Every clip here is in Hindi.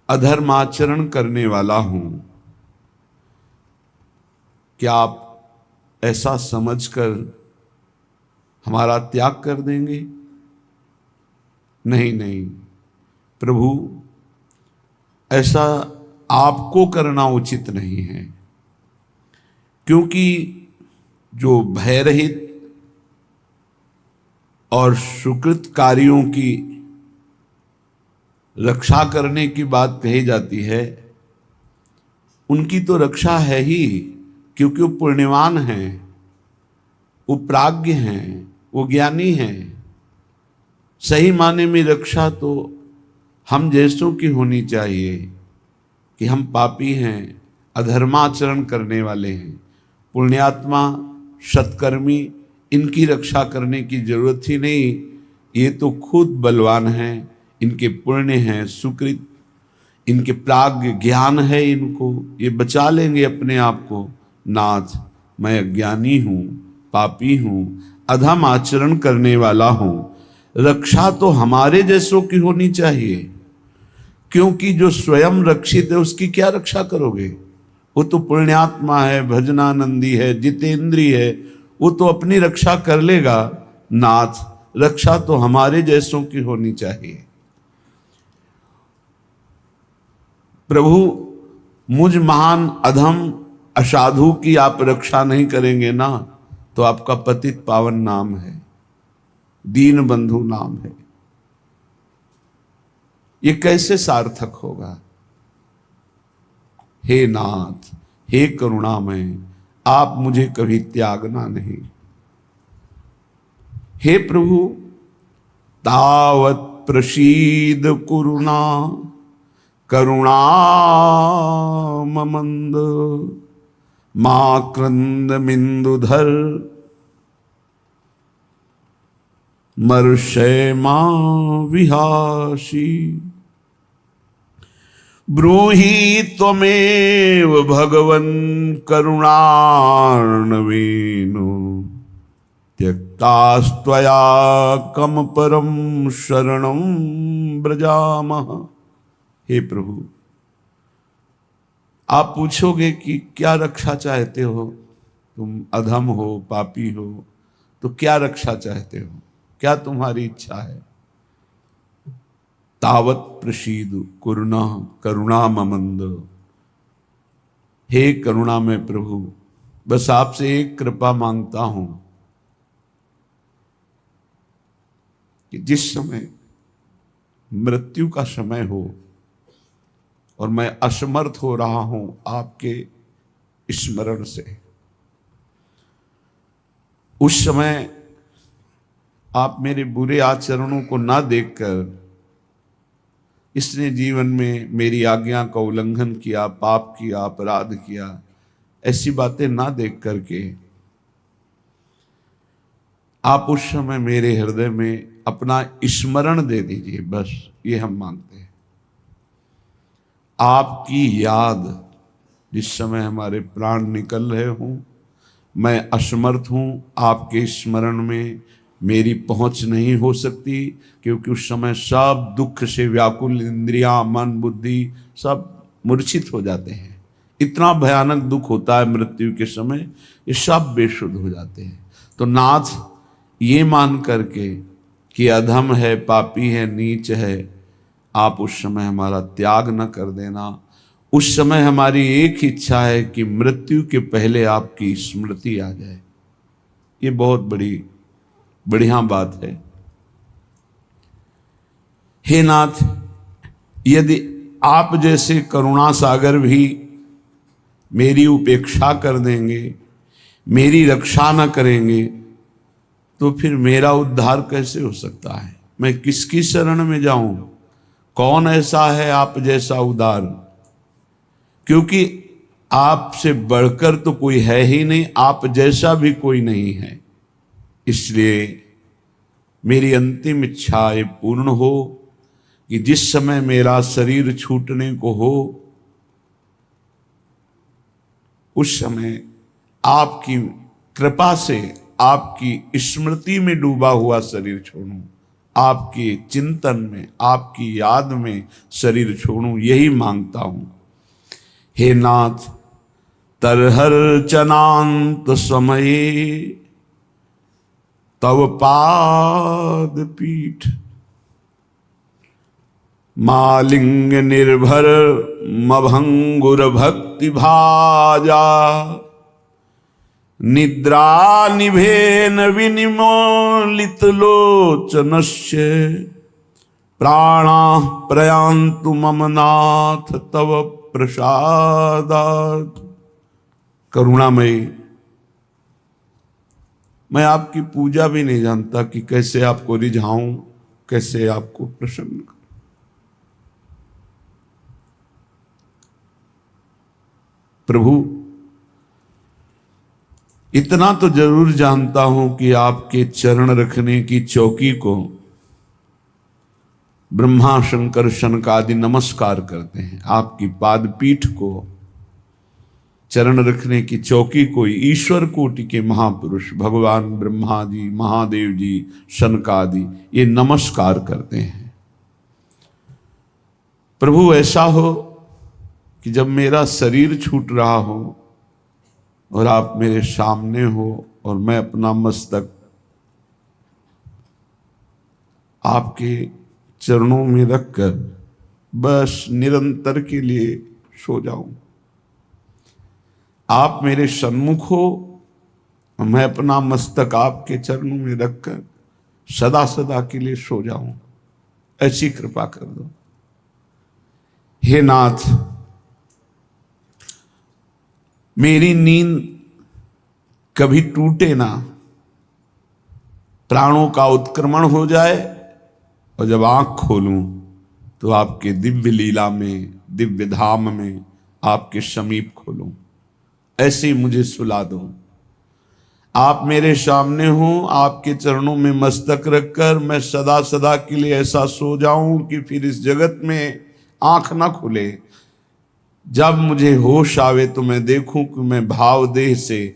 अधर्माचरण करने वाला हूं, क्या आप ऐसा समझकर हमारा त्याग कर देंगे? नहीं नहीं प्रभु, ऐसा आपको करना उचित नहीं है, क्योंकि जो भयरहित और सुकृत कार्यों की रक्षा करने की बात कही जाती है, उनकी तो रक्षा है ही, क्योंकि वो पुण्यवान हैं, वो प्राज्ञ हैं, वो ज्ञानी हैं। सही माने में रक्षा तो हम जैसों की होनी चाहिए कि हम पापी हैं, अधर्माचरण करने वाले हैं। पुण्यात्मा सत्कर्मी, इनकी रक्षा करने की जरूरत ही नहीं, ये तो खुद बलवान हैं, इनके पुण्य हैं, सुकृत, इनके प्राज्ञ ज्ञान है, इनको ये बचा लेंगे अपने आप को। नाथ, मैं अज्ञानी हूं, पापी हूं, अधम आचरण करने वाला हूं, रक्षा तो हमारे जैसों की होनी चाहिए, क्योंकि जो स्वयं रक्षित है उसकी क्या रक्षा करोगे? वो तो पुण्यात्मा है, भजनानंदी है, जितेंद्रिय है, वो तो अपनी रक्षा कर लेगा। नाथ, रक्षा तो हमारे जैसों की होनी चाहिए। प्रभु, मुझ महान अधम असाधु की आप रक्षा नहीं करेंगे ना, तो आपका पतित पावन नाम है, दीन बंधु नाम है, ये कैसे सार्थक होगा? हे नाथ, हे करुणामय, आप मुझे कभी त्यागना नहीं। हे प्रभु, तावत प्रसीद कुरुना करुणा ममंद, मां क्रंद मिंदुधर मर्षय मां विहासी। ब्रूहि त्वमेव भगवन् करुणार्णवेनु, त्यक्तास्त्वया कम परम शरणं व्रजामः। हे प्रभु, आप पूछोगे कि क्या रक्षा चाहते हो? तुम अधम हो, पापी हो, तो क्या रक्षा चाहते हो? क्या तुम्हारी इच्छा है? तावत प्रसीद कुरुना करुणा ममंद। हे करुणा में प्रभु, बस आपसे एक कृपा मांगता हूं कि जिस समय मृत्यु का समय हो और मैं असमर्थ हो रहा हूं आपके स्मरण से, उस समय आप मेरे बुरे आचरणों को ना देखकर, इसने जीवन में मेरी आज्ञा का उल्लंघन किया, पाप किया, अपराध किया, ऐसी बातें ना देख करके आप उस समय मेरे हृदय में अपना स्मरण दे दीजिए। बस ये हम मांगते हैं। आपकी याद, जिस समय हमारे प्राण निकल रहे हों, मैं असमर्थ हूं, आपके स्मरण में मेरी पहुंच नहीं हो सकती, क्योंकि उस समय सब दुख से व्याकुल इंद्रियां, मन, बुद्धि सब मूर्छित हो जाते हैं। इतना भयानक दुख होता है मृत्यु के समय, ये सब बेशुद्ध हो जाते हैं। तो नाथ, ये मान करके कि अधम है, पापी है, नीच है, आप उस समय हमारा त्याग न कर देना। उस समय हमारी एक इच्छा है कि मृत्यु के पहले आपकी स्मृति आ जाए। ये बहुत बड़ी बढ़िया बात है। हे नाथ, यदि आप जैसे करुणा सागर भी मेरी उपेक्षा कर देंगे, मेरी रक्षा न करेंगे, तो फिर मेरा उद्धार कैसे हो सकता है? मैं किसकी शरण में जाऊं? कौन ऐसा है आप जैसा उदार? क्योंकि आपसे बढ़कर तो कोई है ही नहीं, आप जैसा भी कोई नहीं है। इसलिए मेरी अंतिम इच्छा ये पूर्ण हो कि जिस समय मेरा शरीर छूटने को हो, उस समय आपकी कृपा से आपकी स्मृति में डूबा हुआ शरीर छोड़ूं, आपके चिंतन में, आपकी याद में शरीर छोड़ूं, यही मांगता हूं। हे नाथ, तरहर चनांत समये तव पाद पीठ, मालिंग निर्भर मभंगुर भक्ति भाजा, निद्रा निभेन विनिमोलित लोचनस्य, प्राणा प्रयान्तु मम नाथ तव प्रसादात्। करुणामयी, मैं आपकी पूजा भी नहीं जानता कि कैसे आपको रिझाऊं, कैसे आपको प्रसन्न करूं। प्रभु, इतना तो जरूर जानता हूं कि आपके चरण रखने की चौकी को ब्रह्मा शंकर शनकादि नमस्कार करते हैं। आपकी पाद पीठ को, चरण रखने की चौकी को ईश्वर कोटि के महापुरुष भगवान ब्रह्मा जी, महादेव जी, शनकादि ये नमस्कार करते हैं। प्रभु, ऐसा हो कि जब मेरा शरीर छूट रहा हो और आप मेरे सामने हो और मैं अपना मस्तक आपके चरणों में रखकर बस निरंतर के लिए सो जाऊं। आप मेरे सन्मुख हो और मैं अपना मस्तक आपके चरणों में रखकर सदा सदा के लिए सो जाऊं, ऐसी कृपा कर दो। हे नाथ, मेरी नींद कभी टूटे ना, प्राणों का उत्क्रमण हो जाए और जब आंख खोलूं तो आपके दिव्य लीला में, दिव्य धाम में आपके समीप खोलूं, ऐसे ही मुझे सुला दो। आप मेरे सामने हो, आपके चरणों में मस्तक रखकर मैं सदा सदा के लिए ऐसा सो जाऊं कि फिर इस जगत में आंख ना खुले। जब मुझे होश आवे तो मैं देखूं कि मैं भाव देह से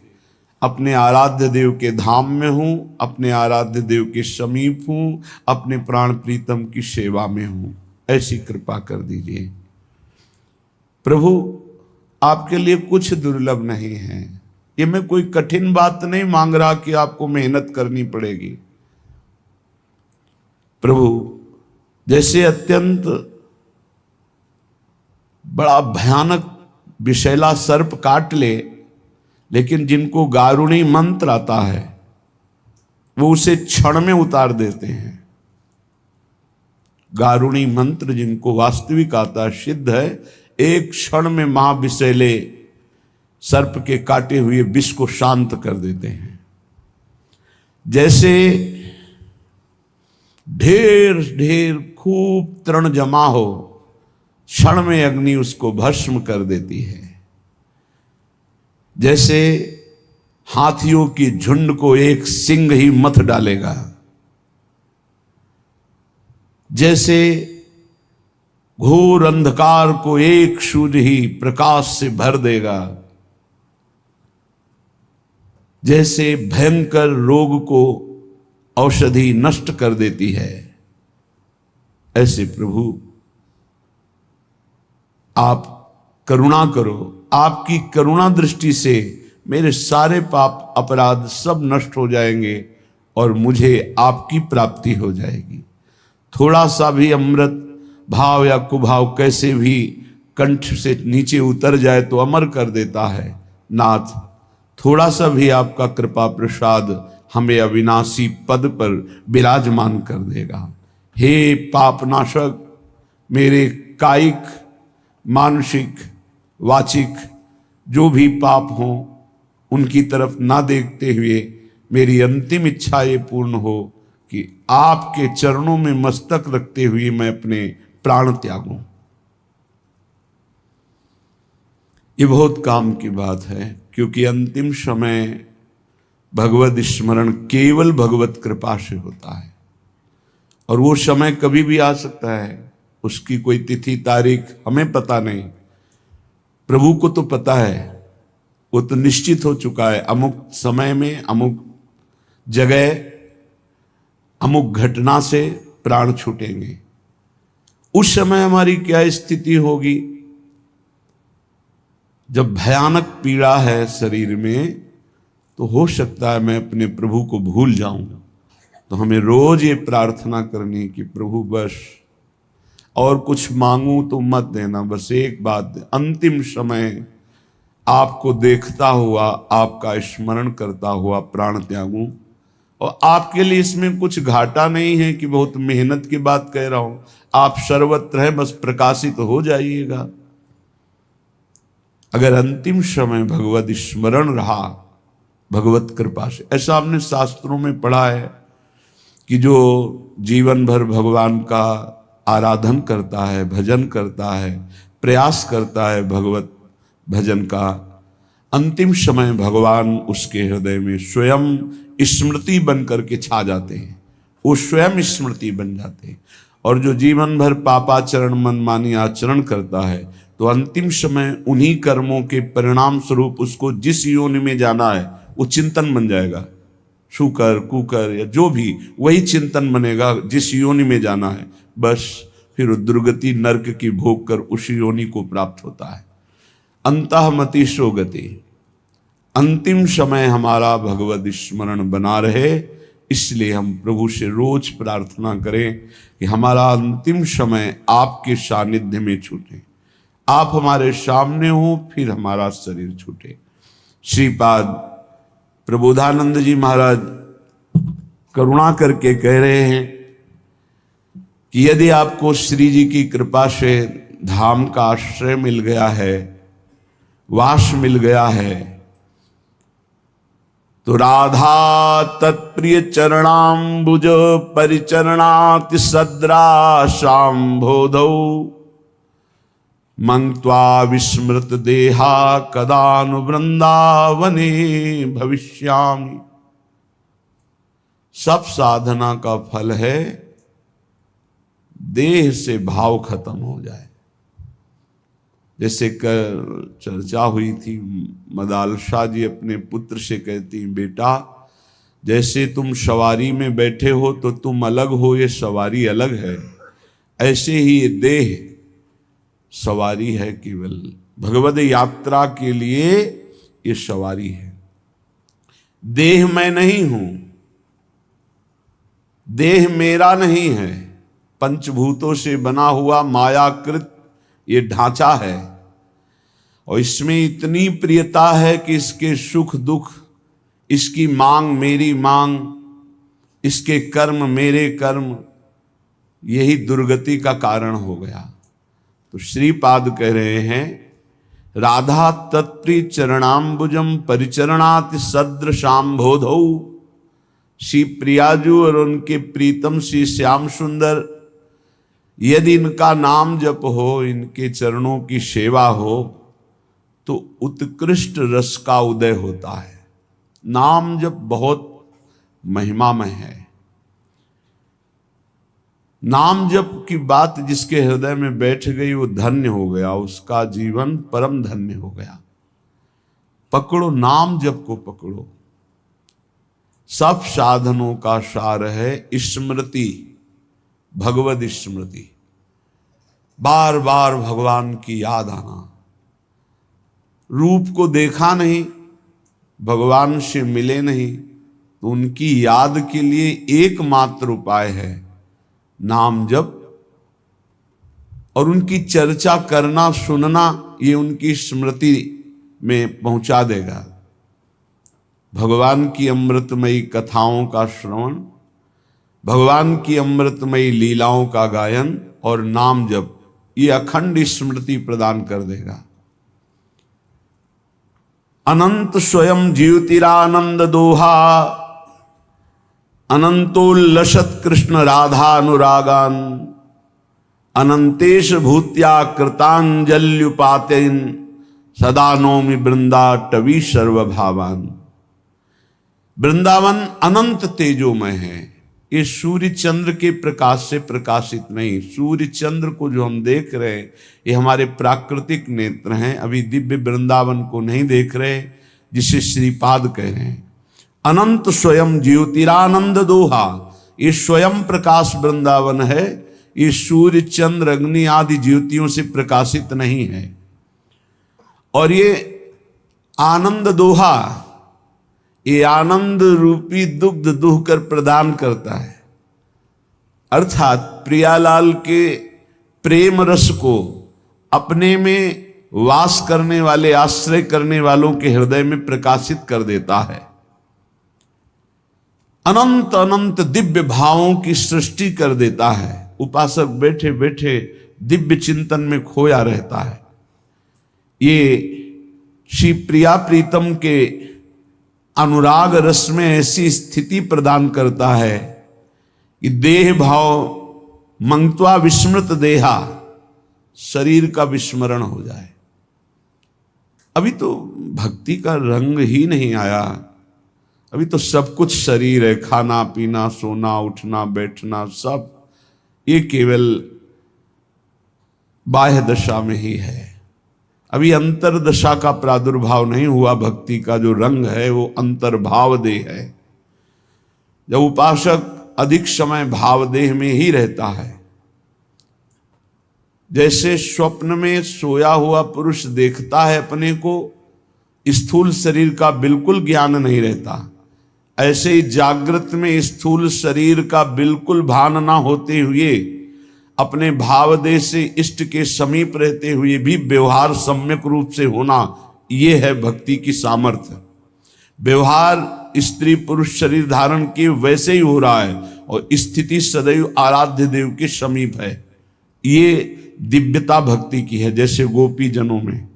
अपने आराध्य देव के धाम में हूं, अपने आराध्य देव के समीप हूं, अपने प्राण प्रीतम की सेवा में हूं। ऐसी कृपा कर दीजिए। प्रभु, आपके लिए कुछ दुर्लभ नहीं है। ये मैं कोई कठिन बात नहीं मांग रहा कि आपको मेहनत करनी पड़ेगी। प्रभु, जैसे अत्यंत बड़ा भयानक विषैला सर्प काट ले, लेकिन जिनको गारुणी मंत्र आता है वो उसे क्षण में उतार देते हैं। गारुणी मंत्र जिनको वास्तविक आता, सिद्ध है, एक क्षण में महाविषैले सर्प के काटे हुए विष को शांत कर देते हैं। जैसे ढेर ढेर खूब तृण जमा हो, क्षण में अग्नि उसको भस्म कर देती है। जैसे हाथियों की झुंड को एक सिंह ही मथ डालेगा, जैसे घोर अंधकार को एक सूर्य ही प्रकाश से भर देगा, जैसे भयंकर रोग को औषधि नष्ट कर देती है, ऐसे प्रभु आप करुणा करो। आपकी करुणा दृष्टि से मेरे सारे पाप अपराध सब नष्ट हो जाएंगे और मुझे आपकी प्राप्ति हो जाएगी। थोड़ा सा भी अमृत भाव या कुभाव कैसे भी कंठ से नीचे उतर जाए तो अमर कर देता है। नाथ, थोड़ा सा भी आपका कृपा प्रसाद हमें अविनाशी पद पर विराजमान कर देगा। हे पापनाशक, मेरे कायिक, मानसिक, वाचिक जो भी पाप हों उनकी तरफ ना देखते हुए मेरी अंतिम इच्छा ये पूर्ण हो कि आपके चरणों में मस्तक रखते हुए मैं अपने प्राण त्यागूं। ये बहुत काम की बात है, क्योंकि अंतिम समय भगवत स्मरण केवल भगवत कृपा से होता है और वो समय कभी भी आ सकता है। उसकी कोई तिथि तारीख हमें पता नहीं, प्रभु को तो पता है। वो तो निश्चित हो चुका है, अमुक समय में, अमुक जगह, अमुक घटना से प्राण छूटेंगे। उस समय हमारी क्या स्थिति होगी? जब भयानक पीड़ा है शरीर में, तो हो सकता है मैं अपने प्रभु को भूल जाऊं। तो हमें रोज ये प्रार्थना करनी कि प्रभु बस और कुछ मांगू तो मत देना, बस एक बात दे, अंतिम समय आपको देखता हुआ, आपका स्मरण करता हुआ प्राण त्यागूं। और आपके लिए इसमें कुछ घाटा नहीं है कि बहुत मेहनत की बात कह रहा हूं, आप सर्वत्र है, बस प्रकाशित हो जाइएगा। अगर अंतिम समय भगवत स्मरण रहा भगवत कृपा से, ऐसा हमने शास्त्रों में पढ़ा है कि जो जीवन भर भगवान का आराधन करता है, भजन करता है, प्रयास करता है भगवत भजन का, अंतिम समय भगवान उसके हृदय में स्वयं स्मृति बन करके छा जाते हैं, वो स्वयं स्मृति बन जाते हैं। और जो जीवन भर पापाचरण मनमानी आचरण करता है, तो अंतिम समय उन्हीं कर्मों के परिणाम स्वरूप उसको जिस योनि में जाना है वो चिंतन बन जाएगा। शुकर कुकर या जो भी, वही चिंतन बनेगा जिस योनि में जाना है। बस फिर दुर्गति नरक की भोग कर उस योनि को प्राप्त होता है। अंतःमति सो गति। अंतिम समय हमारा भगवत स्मरण बना रहे, इसलिए हम प्रभु से रोज प्रार्थना करें कि हमारा अंतिम समय आपके सानिध्य में छूटे, आप हमारे सामने हो, फिर हमारा शरीर छूटे। श्रीपाद प्रबोधानंद जी महाराज करुणा करके कह रहे हैं कि यदि आपको श्री जी की कृपा से धाम का आश्रय मिल गया है, वास मिल गया है, तो राधा तत्प्रिय चरणाम्बुज परिचरणाति सद्रा शाम्भोधौ मंत्वा विस्मृत देहा कदानु वृंदावने भविष्यामि। सब साधना का फल है देह से भाव खत्म हो जाए। जैसे कल चर्चा हुई थी, मदालसा जी अपने पुत्र से कहती, बेटा जैसे तुम सवारी में बैठे हो तो तुम अलग हो, ये सवारी अलग है, ऐसे ही ये देह सवारी है, केवल भगवद यात्रा के लिए ये सवारी है। देह मैं नहीं हूं, देह मेरा नहीं है, पंचभूतों से बना हुआ मायाकृत ये ढांचा है, और इसमें इतनी प्रियता है कि इसके सुख दुख, इसकी मांग मेरी मांग, इसके कर्म मेरे कर्म, यही दुर्गति का कारण हो गया। तो श्रीपाद कह रहे हैं, राधा तत्प्रिय चरणाम्बुजम परिचरणाति सदृशाम्भोधौ। श्री प्रियाजू और उनके प्रीतम श्री श्याम सुंदर, यदि इनका नाम जप हो, इनके चरणों की सेवा हो, तो उत्कृष्ट रस का उदय होता है। नाम जप बहुत महिमामय है। नाम जप की बात जिसके हृदय में बैठ गई वो धन्य हो गया, उसका जीवन परम धन्य हो गया। पकड़ो नाम जप को, पकड़ो। सब साधनों का सार है स्मृति, भगवद स्मृति। बार बार भगवान की याद आना। रूप को देखा नहीं, भगवान से मिले नहीं, तो उनकी याद के लिए एकमात्र उपाय है नाम जप, और उनकी चर्चा करना सुनना, ये उनकी स्मृति में पहुंचा देगा। भगवान की अमृतमयी कथाओं का श्रवण, भगवान की अमृतमयी लीलाओं का गायन और नाम जप, ये अखंड स्मृति प्रदान कर देगा। अनंत स्वयं ज्योतिरानंद दोहा, अनंतोल्लसत कृष्ण राधानुरागान, अनंतेश भूत्या कृतांजल्युपातेन, सदा नौमि वृंदाटवी सर्वभावान। वृंदावन अनंत तेजोमय है। ये सूर्य चंद्र के प्रकाश से प्रकाशित नहीं। सूर्य चंद्र को जो हम देख रहे हैं, ये हमारे प्राकृतिक नेत्र हैं, अभी दिव्य वृंदावन को नहीं देख रहे, जिसे श्रीपाद कह रहे हैं। अनंत स्वयं ज्योतिरानंद दोहा, ये स्वयं प्रकाश वृंदावन है, ये सूर्य चंद्र अग्नि आदि ज्योतियों से प्रकाशित नहीं है। और ये आनंद दोहा, ये आनंद रूपी दुग्ध दुह कर प्रदान करता है। अर्थात प्रियालाल के प्रेम रस को अपने में वास करने वाले, आश्रय करने वालों के हृदय में प्रकाशित कर देता है। अनंत अनंत दिव्य भावों की सृष्टि कर देता है। उपासक बैठे बैठे दिव्य चिंतन में खोया रहता है। ये श्री प्रिया प्रीतम के अनुराग रस में ऐसी स्थिति प्रदान करता है कि देह भाव मंगत्वा विस्मृत देहा, शरीर का विस्मरण हो जाए। अभी तो भक्ति का रंग ही नहीं आया, अभी तो सब कुछ शरीर है, खाना पीना सोना उठना बैठना सब ये केवल बाह्य दशा में ही है। अभी अंतरदशा का प्रादुर्भाव नहीं हुआ। भक्ति का जो रंग है वो अंतर्भाव देह है। जब उपासक अधिक समय भाव देह में ही रहता है, जैसे स्वप्न में सोया हुआ पुरुष देखता है अपने को, स्थूल शरीर का बिल्कुल ज्ञान नहीं रहता, ऐसे ही जागृत में स्थूल शरीर का बिल्कुल भान ना होते हुए अपने भावदेह से इष्ट के समीप रहते हुए भी व्यवहार सम्यक रूप से होना, ये है भक्ति की सामर्थ्य। व्यवहार स्त्री पुरुष शरीर धारण के वैसे ही हो रहा है और स्थिति सदैव आराध्य देव के समीप है। ये दिव्यता भक्ति की है। जैसे गोपी जनों में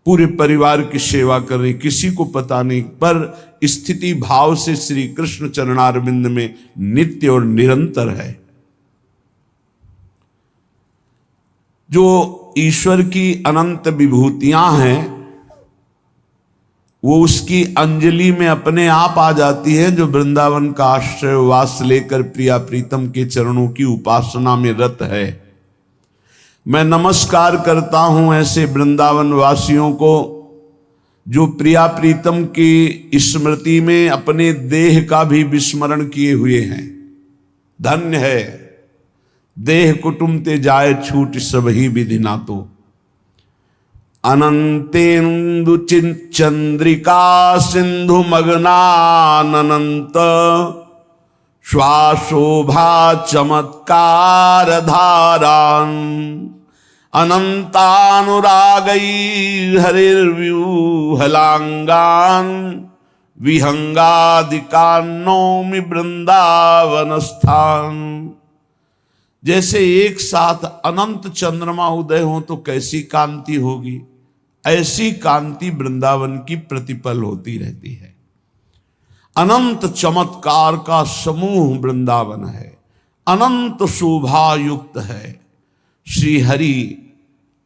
पूरे परिवार की सेवा कर रही, किसी को पता नहीं, पर स्थिति भाव से श्री कृष्ण चरणारविंद में नित्य और निरंतर है। जो ईश्वर की अनंत विभूतियां हैं वो उसकी अंजलि में अपने आप आ जाती है। जो वृंदावन का आश्रय वास लेकर प्रिया प्रीतम के चरणों की उपासना में रत है, मैं नमस्कार करता हूं ऐसे वृंदावन वासियों को जो प्रिया प्रीतम की स्मृति में अपने देह का भी विस्मरण किए हुए हैं। धन्य है देह कुटुम ते जाए छूट सबही विधि ना तो। अनंतेन्दु चंद्रिका सिंधु मग्नानंत श्वासोभा चमत्कार धारान अनंतानुरागै हरिर्व्यूहलांगान विहंगादिकान्नौमि वृंदावन स्थान। जैसे एक साथ अनंत चंद्रमा उदय हो तो कैसी कांति होगी, ऐसी कांति वृंदावन की प्रतिपल होती रहती है। अनंत चमत्कार का समूह वृंदावन है, अनंत शोभा युक्त है। श्री हरि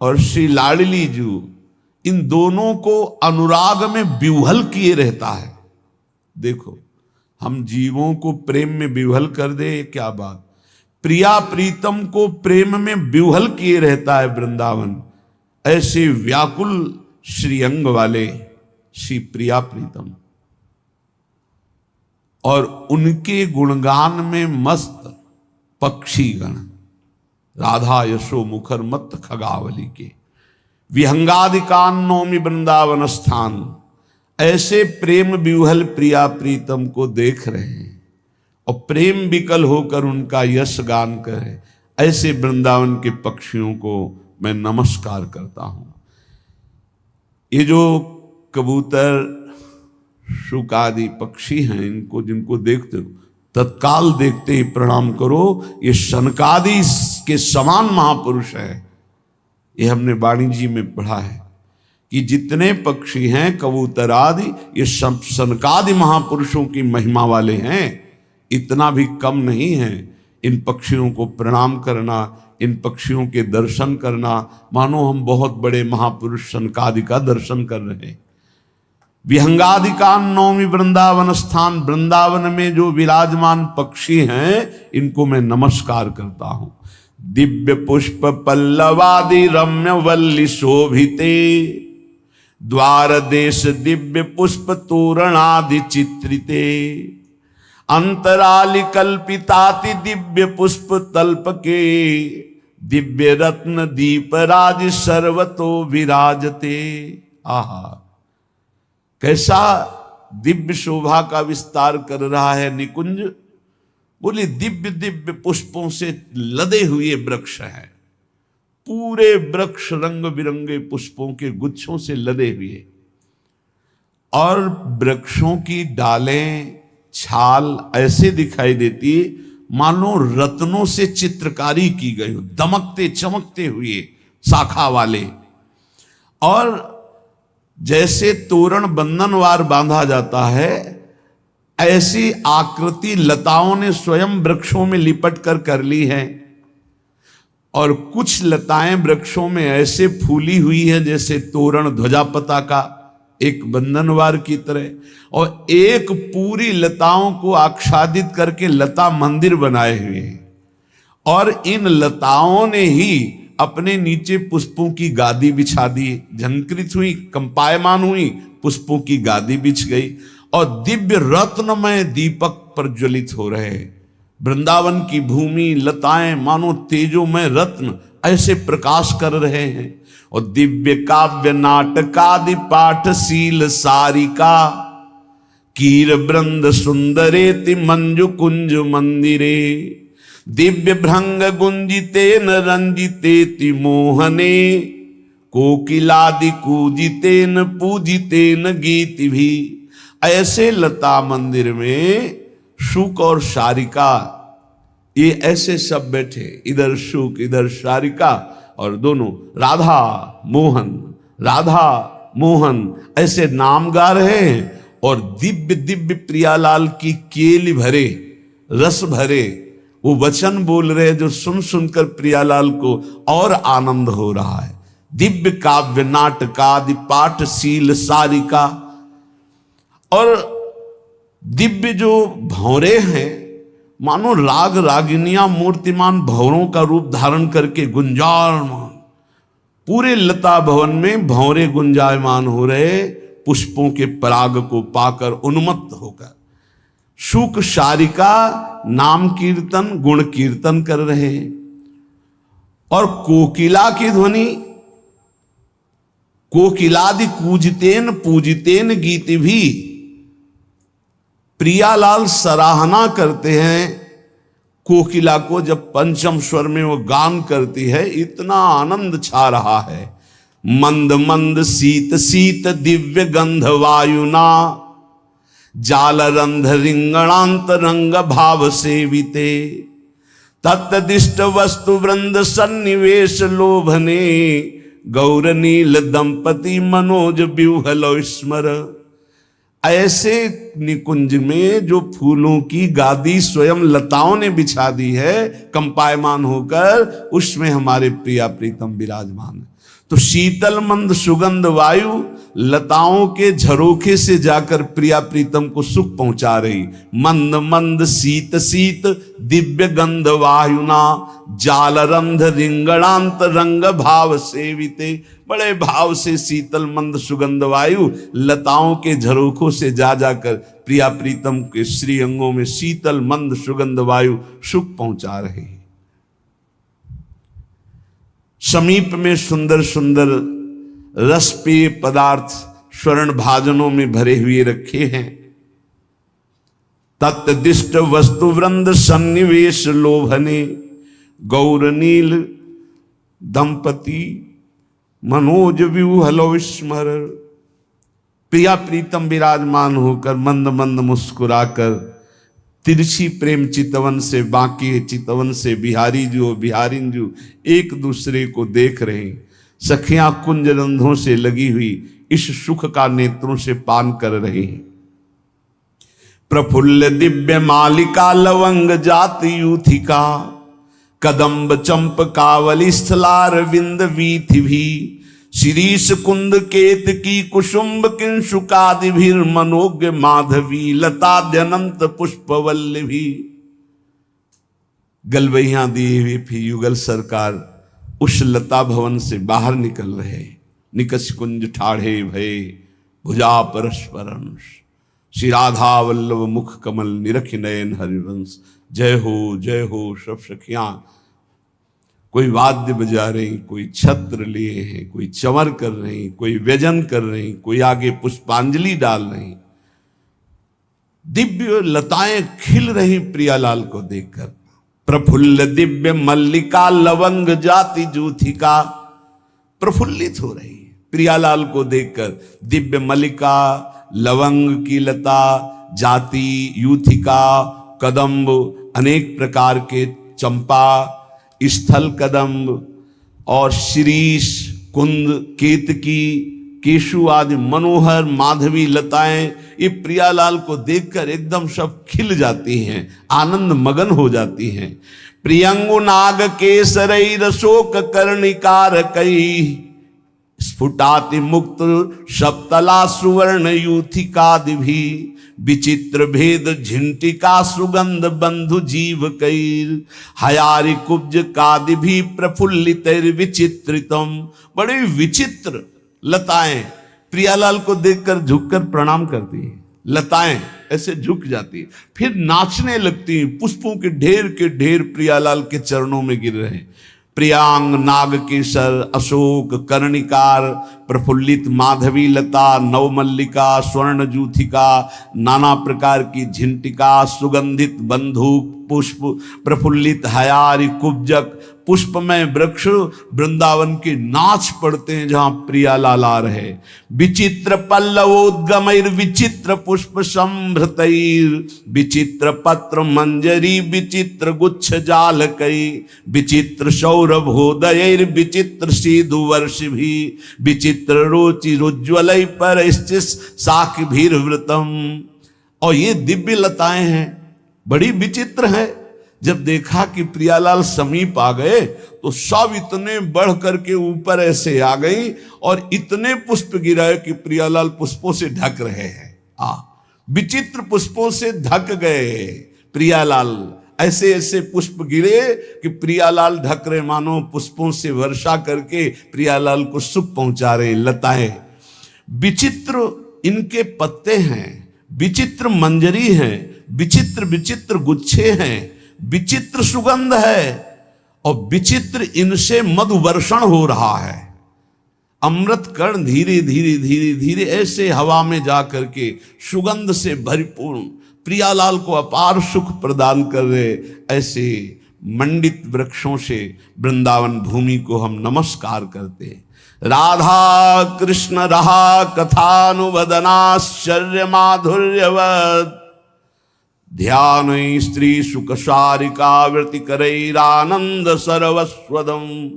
और श्री लाडली जू इन दोनों को अनुराग में विह्वल किए रहता है। देखो हम जीवों को प्रेम में विह्वल कर दे, क्या बात। प्रिया प्रीतम को प्रेम में विह्वल किए रहता है वृंदावन। ऐसे व्याकुल श्री अंग वाले श्री प्रिया प्रीतम और उनके गुणगान में मस्त पक्षीगण राधा यशो मुखर मत खगावली के विहंगादिकान्नौमि वृंदावन स्थान। ऐसे प्रेम विह्वल प्रिया प्रीतम को देख रहे हैं और प्रेम विकल होकर उनका यश गान करे, ऐसे वृंदावन के पक्षियों को मैं नमस्कार करता हूं। ये जो कबूतर शुकादि पक्षी हैं, इनको जिनको देखते हो तत्काल देखते ही प्रणाम करो। ये शनकादि के समान महापुरुष है। ये हमने वाणी जी में पढ़ा है कि जितने पक्षी हैं कबूतर आदि, ये सब शनकादि महापुरुषों की महिमा वाले हैं, इतना भी कम नहीं है। इन पक्षियों को प्रणाम करना, इन पक्षियों के दर्शन करना, मानो हम बहुत बड़े महापुरुष शनकादि का दर्शन कर रहे हैं। विहंगादिकान्नौमि वृंदावन स्थान, वृंदावन में जो विराजमान पक्षी हैं इनको मैं नमस्कार करता हूं। दिव्य पुष्प पल्लवादि रम्य वल्ली शोभिते, द्वार देश दिव्य पुष्प तोरणादि चित्रिते, अंतरालि कल्पिताति दिव्य पुष्प तल्प के, दिव्य रत्न दीप राज सर्वतो विराजते। आहा, कैसा दिव्य शोभा का विस्तार कर रहा है निकुंज। बोले दिव्य दिव्य पुष्पों से लदे हुए वृक्ष हैं, पूरे वृक्ष रंग बिरंगे पुष्पों के गुच्छों से लदे हुए, और वृक्षों की डालें छाल ऐसे दिखाई देती मानो रत्नों से चित्रकारी की गई हो, दमकते चमकते हुए शाखा वाले। और जैसे तोरण बंधनवार बांधा जाता है, ऐसी आकृति लताओं ने स्वयं वृक्षों में लिपट कर ली है। और कुछ लताएं वृक्षों में ऐसे फूली हुई है जैसे तोरण ध्वजा पताका एक बंधनवार की तरह, और एक पूरी लताओं को आच्छादित करके लता मंदिर बनाए हुए हैं। और इन लताओं ने ही अपने नीचे पुष्पों की गादी बिछा दी, झंकृत हुई, कंपायमान हुई, पुष्पों की गादी बिछ गई, और दिव्य रत्नमय दीपक प्रज्वलित हो रहे हैं। वृंदावन की भूमि लताएं मानो तेजोमय रत्न ऐसे प्रकाश कर रहे हैं। और दिव्य काव्य नाटकादि पाठशील सारिका, कीर वृंद सुंदरेति मंजु कुंज मंदिरे, दिव्य भृंग गुंजितेन रंजितेति मोहने, कोकिलादि कूजितेन पूजितेन गीति भी। ऐसे लता मंदिर में शुक और शारिका, ये ऐसे सब बैठे, इधर शुक इधर शारिका, और दोनों राधा मोहन राधा मोहन ऐसे नाम गा रहे हैं। और दिव्य दिव्य प्रियालाल की केली भरे, रस भरे वो वचन बोल रहे जो सुन सुनकर प्रियालाल को और आनंद हो रहा है। दिव्य काव्य नाटकादि पाठशील सारिका, और दिव्य जो भौरे हैं मानो राग रागिनियां मूर्तिमान भौरों का रूप धारण करके गुंजायमान, पूरे लता भवन में भौरे गुंजायमान हो रहे, पुष्पों के पराग को पाकर उन्मत्त होकर। शुक शारिका नाम कीर्तन गुण कीर्तन कर रहे हैं। और कोकिला की ध्वनि, कोकिलादि कूजितेन पूजितेन गीत भी, प्रियालाल सराहना करते हैं कोकिला को। जब पंचम स्वर में वो गान करती है, इतना आनंद छा रहा है। मंद मंद शीत शीत दिव्य गंध वायुना, जाल रंध रिंगणांत रंग भाव सेविते, तत्दिष्ट वस्तु वृंद सन्निवेश लोभने, गौर नील दंपति मनोज व्यूहलो स्मर। ऐसे निकुंज में जो फूलों की गादी स्वयं लताओं ने बिछा दी है कंपायमान होकर, उसमें हमारे प्रिया प्रीतम विराजमान है। तो शीतल मंद सुगंध वायु लताओं के झरोखे से जाकर प्रिया प्रीतम को सुख पहुंचा रही। मंद मंद शीत शीत दिव्य गंध वायुना, जाल रंध रिंगणांत रंग भाव सेविते। बड़े भाव से शीतल मंद सुगंध वायु लताओं के झरोखों से जा जाकर प्रिया प्रीतम के श्री अंगों में शीतल मंद सुगंध वायु सुख पहुंचा रहे हैं। समीप में सुंदर सुंदर रसपेय पदार्थ स्वर्ण भाजनों में भरे हुए रखे हैं। तत्दिष्ट वस्तु वृंद सन्निवेश लोभने, गौर नील दंपति मनोज व्यूहलो स्मर। प्रिया प्रीतम विराजमान होकर मंद मंद मुस्कुराकर तिरछी प्रेम चितवन से बाकी चितवन से बिहारी जो बिहारिन जो एक दूसरे को देख रहे हैं। सखियां कुंज रंधों से लगी हुई इस सुख का नेत्रों से पान कर रहे हैं। प्रफुल्ल दिव्य मालिका लवंग जाति यूथिका, कदम्ब चंपकावली स्थलार विंद वीथि भी, शिरीष कुंद केत की कुसुम्ब किंशुकादि भीर मनोज्ञ माधवी लताद्यनंत पुष्पवल्लभी। गलबैया दिए हुए फिर युगल सरकार उस लता भवन से बाहर निकल रहे। निकष कुंज ठाढ़े भये भुजा परस्परंश, श्री राधा वल्लभ मुख कमल निरख नयन हरिवंश। जय हो सब सखियां। कोई वाद्य बजा रही, कोई छत्र लिए हैं, कोई चंवर कर रही, कोई व्यजन कर रही, कोई आगे पुष्पांजलि डाल रही। दिव्य लताएं खिल रही प्रियालाल को देखकर। प्रफुल्ल दिव्य मल्लिका लवंग जाति जूथिका, प्रफुल्लित हो रही है प्रियालाल को देखकर। दिव्य मल्लिका, लवंग की लता, जाति, यूथिका, कदम्ब, अनेक प्रकार के चंपा, स्थल कदम्ब और शिरीष, कुंद, केतकी, केशु आदि मनोहर माधवी लताएं ये प्रियालाल को देखकर एकदम सब खिल जाती हैं, आनंद मगन हो जाती हैं। प्रियंगु नाग केसरई रशोक कर्णिकार कई, स्फुटाति मुक्त सप्तला सुवर्ण यूथिकादि भी, विचित्र भेद झिंटिका सुगंध बंधु जीव कैर, हयारी कुब्ज कादि भी प्रफुल्लित विचित्रितम। बड़े विचित्र लताएं प्रियालाल को देखकर झुककर प्रणाम करती हैं। लताएं ऐसे झुक जाती, फिर नाचने लगती, पुष्पों के ढेर प्रियालाल के चरणों में गिर रहे। प्रियांग, नागकेसर, अशोक, कर्णिकार, प्रफुल्लित माधवी लता, नवमल्लिका, स्वर्ण जूथिका, नाना प्रकार की झिंटिका, सुगंधित बंधुक पुष्प, प्रफुल्लित हयारी कुब्जक, पुष्पमय वृक्ष वृंदावन के नाच पड़ते हैं जहां प्रियालाल आ रहे। विचित्र पल्लवोद्गमैर विचित्र पुष्प संभृतैर, विचित्र पत्र मंजरी विचित्र गुच्छ जाल कई, विचित्र सौरभोदयैर विचित्र सीधु वर्ष भी, विचित्र रोचि रुज्ज्वलय पर शाख भीरवृतम। और ये दिव्य लताएं हैं, बड़ी विचित्र है। जब देखा कि प्रियालाल समीप आ गए तो सब इतने बढ़ करके ऊपर ऐसे आ गई और इतने पुष्प गिराए कि प्रियालाल पुष्पों से ढक रहे हैं। विचित्र पुष्पों से ढक गए प्रियालाल। ऐसे ऐसे पुष्प गिरे कि प्रियालाल ढक रहे, मानो पुष्पों से वर्षा करके प्रियालाल को सुख पहुंचा रहे लताएं। विचित्र इनके पत्ते हैं, विचित्र मंजरी है, विचित्र विचित्र गुच्छे हैं, विचित्र सुगंध है और विचित्र इनसे मधु वर्षण हो रहा है। अमृत कण धीरे धीरे धीरे धीरे ऐसे हवा में जा करके सुगंध से भरपूर्ण प्रियालाल को अपार सुख प्रदान कर रहे। ऐसे मंडित वृक्षों से वृंदावन भूमि को हम नमस्कार करते। राधा कृष्ण रहा कथानुवदनाश्चर्य माधुर्यवत्, ध्यान स्त्री सुख सारिका वृत्ति करैरानंद सर्वस्वदम,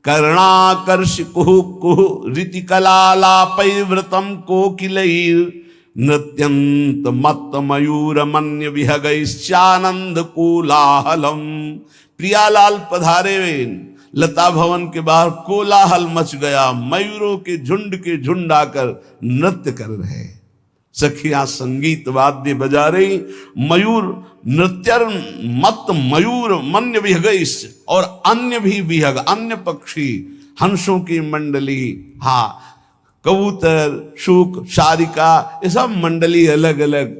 कर्णाकर्ष कुहु कुहु रीति कलालापैर्वृतम कोकिलैर, नृत्यंत मत्त मयूर मन्य विहगैश्चानंद कोलाहलम। प्रियालाल पधारे, लता भवन के बाहर कोलाहल मच गया, मयूरों के झुंड आकर नृत्य कर रहे। सखियां संगीत वाद्य बजा रही, मयूर नृत्य मत मयूर मन्य विहगैस, और अन्य भी विहग, अन्य पक्षी, हंसों की मंडली, कबूतर, शुक, सारिका, ये सब मंडली अलग अलग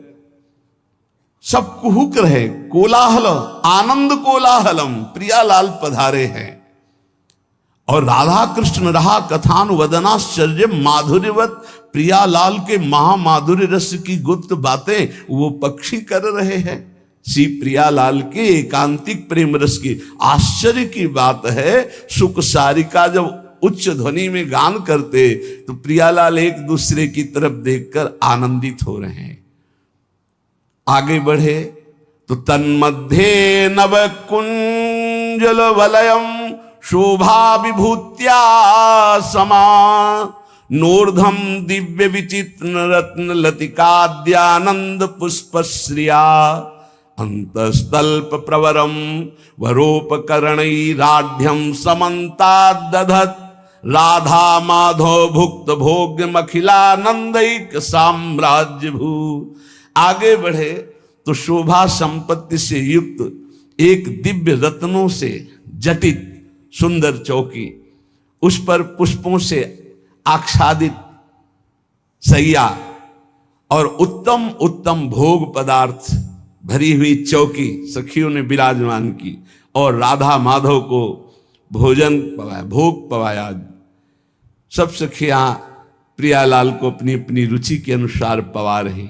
सब कुहुक रहे। कोलाहल, आनंद कोलाहलम, प्रियालाल पधारे हैं। और राधा कृष्ण रहा कथानुवदनाश्चर्य माधुर्यवत, प्रियालाल के महामाधुर्य रस की गुप्त बातें वो पक्षी कर रहे हैं। श्री प्रियालाल के एकांतिक प्रेम रस की आश्चर्य की बात है। सुख सारिका जब उच्च ध्वनि में गान करते तो प्रियालाल एक दूसरे की तरफ देखकर आनंदित हो रहे हैं। आगे बढ़े तो तन्मध्ये नव कुंजल वलयम शोभा विभूत्या समा, नोर्धम दिव्य विचित्र रत्न लतिकाद्यानंद पुष्पश्रिया, अंतस्तल्प प्रवरम वरोपकरणैराढ्यम समन्ताद्दधत्, राधा माधव भुक्त भोग्यमखिलानंदैक साम्राज्य भू। आगे बढ़े तो शोभा संपत्ति से युक्त एक दिव्य रत्नों से जटित सुंदर चौकी, उस पर पुष्पों से आच्छादित सैया और उत्तम उत्तम भोग पदार्थ भरी हुई चौकी सखियों ने विराजमान की और राधा माधव को भोजन पवाया, भोग पवाया। सब सखियां प्रियालाल को अपनी अपनी रुचि के अनुसार पवा रही।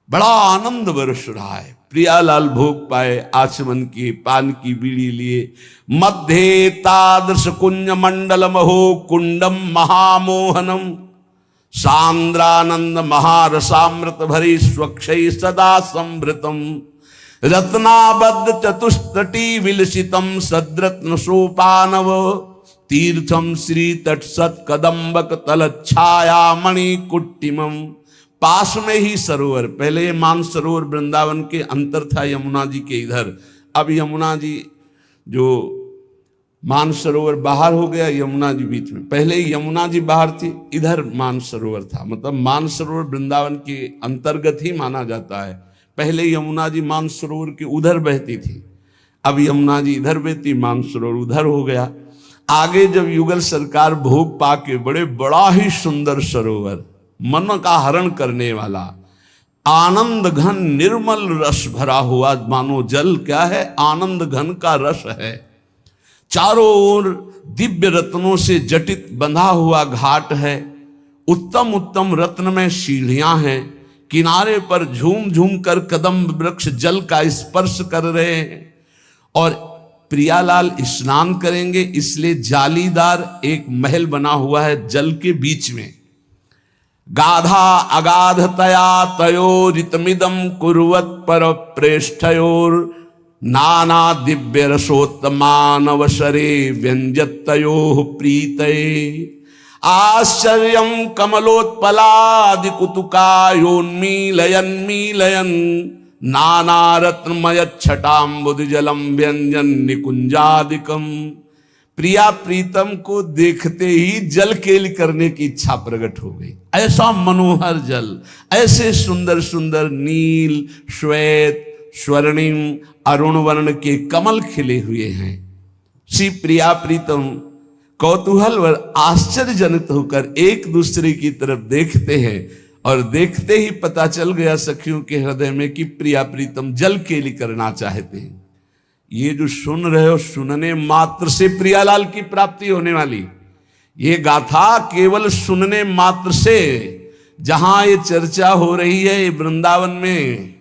बड़ा आनंद बरस रहा है। प्रियालाल भोग पाए, आचमन किए, पान की बीड़ी लिए। मध्य तादृश कुंज मंडल महो कुंडम महामोहनम सांद्रानंद महारसामृत भरी स्वक्षय सदा संभृतम रत्नाबद्ध चतुस्तटी विलसितम सद्रत्न सोपानव तीर्थम श्री तटसत कदम्बक तल छाया मणि कुट्टिमम। पास में ही सरोवर, पहले ये मान सरोवर वृंदावन के अंतर था यमुना जी के इधर। अब यमुना जी जो मान सरोवर बाहर हो गया, यमुना जी बीच में। पहले यमुना जी बाहर थी, इधर मान सरोवर था। मतलब मान सरोवर वृंदावन के अंतर्गत ही माना जाता है। पहले यमुना जी मान सरोवर के उधर बहती थी, अब यमुना जी इधर बहती, मान सरोवर उधर हो गया। आगे जब युगल सरकार भोग पाके बड़े बड़ा ही सुंदर सरोवर, मन का हरण करने वाला, आनंद घन निर्मल रस भरा हुआ, मानो जल क्या है, आनंद घन का रस है। चारों ओर दिव्य रत्नों से जटित बंधा हुआ घाट है। उत्तम उत्तम रत्न में सीढ़ियां हैं। किनारे पर झूम झूम कर कदम वृक्ष जल का स्पर्श कर रहे हैं। और प्रियालाल स्नान करेंगे, इसलिए जालीदार एक महल बना हुआ है जल के बीच में। गाधा अगाधतया तयोरितमिदं कुर्वत् पर प्रेष्ठयोर नाना दिव्य रसोत्तमानवसरे व्यंजतयोः प्रीतये आश्चर्यं कमलोत्पलादि कुतुकायोन्मीलयन् मीलयन् नाना रत्नमय छटाम्बुदजलम व्यंजन निकुंजादिकम। प्रिया प्रीतम को देखते ही जल केली करने की इच्छा प्रकट हो गई। ऐसा मनोहर जल, ऐसे सुंदर सुंदर नील श्वेत स्वर्णिम अरुण वर्ण के कमल खिले हुए हैं। श्री प्रिया प्रीतम कौतूहल व आश्चर्यजनित होकर एक दूसरे की तरफ देखते हैं और देखते ही पता चल गया सखियों के हृदय में कि प्रिया प्रीतम जल केली करना चाहते हैं। ये जो सुन रहे हो, सुनने मात्र से प्रियालाल की प्राप्ति होने वाली ये गाथा केवल सुनने मात्र से, जहां ये चर्चा हो रही है वृंदावन में,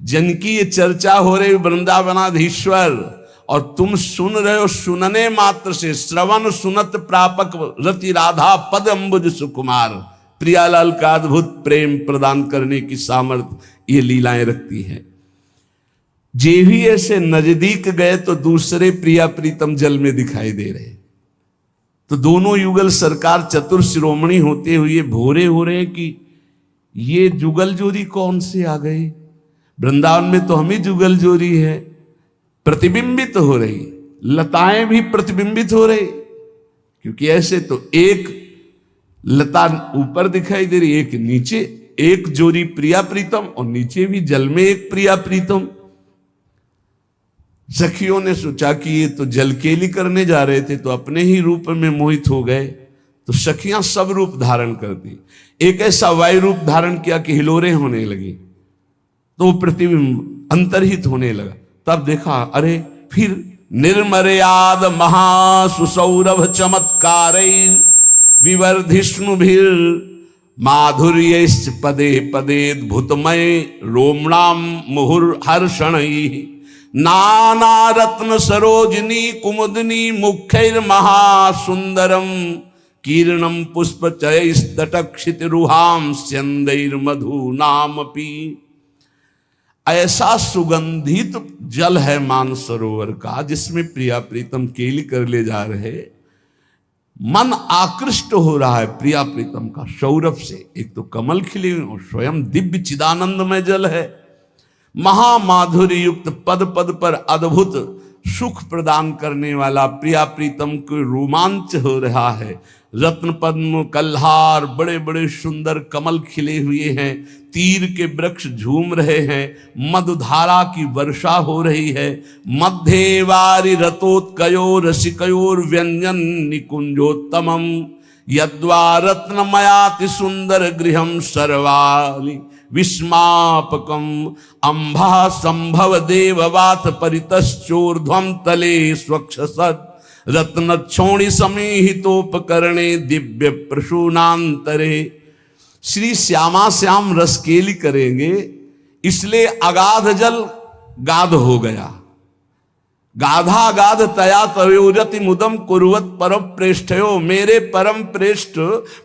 जिनकी ये चर्चा हो रही वृंदावनाधीश्वर, और तुम सुन रहे हो सुनने मात्र से। श्रवण सुनत प्रापक रति राधा पद अम्बुज सुकुमार। प्रियालाल का अद्भुत प्रेम प्रदान करने की सामर्थ्य ये लीलाएं रखती है। जे भी ऐसे नजदीक गए तो दूसरे प्रिया प्रीतम जल में दिखाई दे रहे। तो दोनों युगल सरकार चतुर शिरोमणि होते हुए भोरे हो रहे कि ये जुगल जोड़ी कौन से आ गए। वृंदावन में तो हम ही जुगल जोड़ी है। प्रतिबिंबित हो रही, लताएं भी प्रतिबिंबित हो रही, क्योंकि ऐसे तो एक लता ऊपर दिखाई दे रही, एक नीचे, एक जोड़ी प्रिया प्रीतम और नीचे भी जल में एक प्रिया प्रीतम। सखियों ने सोचा कि ये तो जलकेली करने जा रहे थे तो अपने ही रूप में मोहित हो गए। तो सखियां सब रूप धारण कर दी। एक ऐसा वायु रूप धारण किया कि हिलोरे होने लगी, तो प्रतिबिंब अंतर्हित होने लगा। तब देखा अरे फिर निर्मर्याद महासुसौरभ चमत्कार विवर्धिष्णुभिर माधुर्यैश्च पदे पदेद्भुतमय रोमणाम मुहुर्हर्षणैः नाना रत्न सरोजनी कुमुदनी मुखैर महासुंदरम कीर्णम पुष्पचयस्तटक्षितिरुहां स्यन्दैर्मधुनामपि। ऐसा सुगंधित जल है मानसरोवर का, जिसमें प्रिया प्रीतम केली कर ले जा रहे। मन आकृष्ट हो रहा है प्रिया प्रीतम का सौरभ से। एक तो कमल खिले और स्वयं दिव्य चिदानंदमय जल है। महामाधुर्य युक्त पद पद पर अद्भुत सुख प्रदान करने वाला प्रिया प्रीतम को रोमांच हो रहा है। रत्न पद्म कल्हार बड़े बड़े सुंदर कमल खिले हुए हैं। तीर के वृक्ष झूम रहे हैं। मधुधारा की वर्षा हो रही है। मध्यवारि रतोत्कयो रसिकयोर व्यंजन निकुंजोत्तमम। यद्वा रत्नमयाति सुंदर गृहम सर्वालि विस्मापकम अंभा संभव देववात परितश्चोर्ध्वम तले स्वक्षसत् रत्नक्षोणि समीहितोपकरणे दिव्य प्रसूनांतरे। श्री श्यामा श्याम रसकेली करेंगे, इसलिए अगाध जल गाध हो गया। गाधा गाध तया तयोरति मुदम कुर्वत परम प्रेष्ठयो। मेरे परम प्रेष्ठ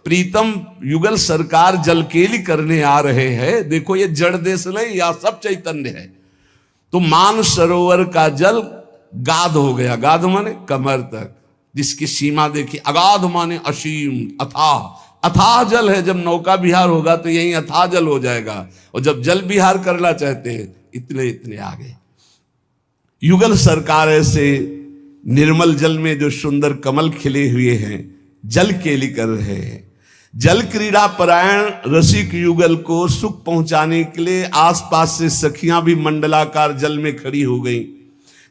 प्रीतम युगल सरकार जलकेली करने आ रहे हैं। देखो ये जड़ देश नहीं, या सब चैतन्य है। तो मान सरोवर का जल गाध हो गया। गाध माने कमर तक, जिसकी सीमा देखी। अगाध माने असीम, अथाह। अथाह जल है। जब नौका विहार होगा तो यही अथाह जल हो जाएगा, और जब जल विहार करना चाहते हैं इतने इतने आगे। युगल सरकार ऐसे निर्मल जल में जो सुंदर कमल खिले हुए हैं, जल केली कर रहे हैं। जल क्रीड़ा परायण रसिक युगल को सुख पहुंचाने के लिए आसपास से सखियां भी मंडलाकार जल में खड़ी हो गई।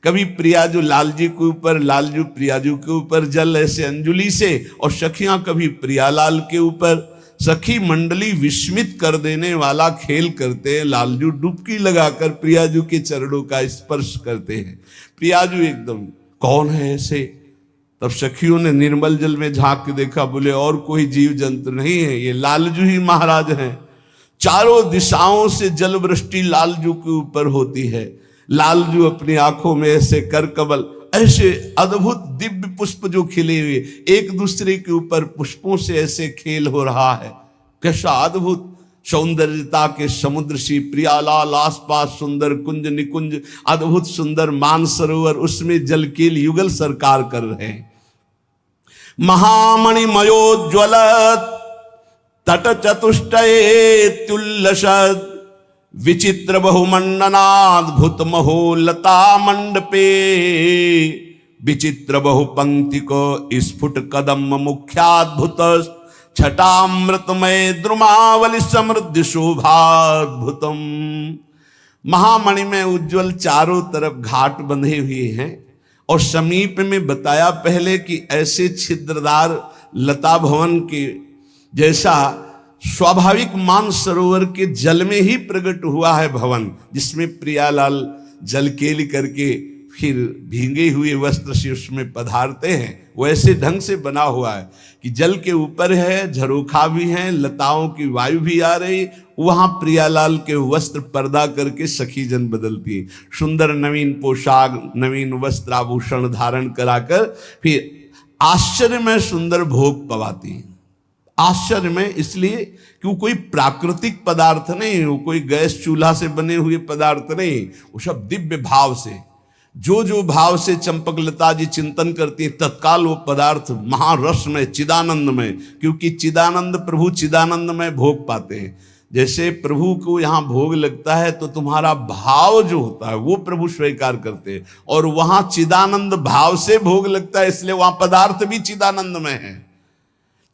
कभी प्रियाजू लालजी के ऊपर, लालजू प्रियाजू के ऊपर जल ऐसे अंजुली से, और सखियां कभी प्रियालाल के ऊपर। सखी मंडली विस्मित कर देने वाला खेल करते हैं। लालजू डुबकी लगाकर प्रियाजू के चरणों का स्पर्श करते हैं। प्रियाजू एकदम कौन है ऐसे? तब सखियों ने निर्मल जल में झांक के देखा, बोले और कोई जीव जंतु नहीं है, ये लालजू ही महाराज हैं। चारों दिशाओं से जल वृष्टि लालजू के ऊपर होती है। लालजू अपनी आंखों में ऐसे कर कमल, ऐसे अद्भुत दिव्य पुष्प जो खिले हुए, एक दूसरे के ऊपर पुष्पों से ऐसे खेल हो रहा है। कैसा अद्भुत सौंदर्यता के समुद्र सी प्रियालाल, आसपास सुंदर कुंज निकुंज, अद्भुत सुंदर मानसरोवर, उसमें जल के युगल सरकार कर रहे हैं। महामणिमयोज्वल तट चतुष्टयेत्युल्लसत् विचित्र बहुमंडनाद्भुत महोलता मंडपे। विचित्र बहुपंक्ति को स्फुट कदम मुख्याद्भुत छटामृतमय द्रुमावली समृद्धि शोभाद्भुतम। महामणि में उज्जवल चारों तरफ घाट बंधे हुए हैं, और समीप में बताया पहले कि ऐसे छिद्रदार लता भवन के जैसा स्वाभाविक मानसरोवर के जल में ही प्रकट हुआ है भवन, जिसमें प्रियालाल जल केली करके फिर भींगे हुए वस्त्र से उसमें पधारते हैं। वैसे ढंग से बना हुआ है कि जल के ऊपर है, झरोखा भी है, लताओं की वायु भी आ रही, वहां प्रियालाल के वस्त्र पर्दा करके सखी जन बदलती, सुंदर नवीन पोशाक, नवीन वस्त्र आभूषण धारण कराकर फिर आश्चर्य में सुंदर भोग पवाती। आश्चर्य में इसलिए कि वो कोई प्राकृतिक पदार्थ नहीं, वो कोई गैस चूल्हा से बने हुए पदार्थ नहीं, वो सब दिव्य भाव से, जो भाव से चंपक लता जी चिंतन करती है, तत्काल वो पदार्थ महारस में, चिदानंद में, क्योंकि चिदानंद प्रभु चिदानंद में भोग पाते हैं। जैसे प्रभु को यहाँ भोग लगता है तो तुम्हारा भाव जो होता है वो प्रभु स्वीकार करते हैं, और वहां चिदानंद भाव से भोग लगता है, इसलिए वहां पदार्थ भी चिदानंद में है।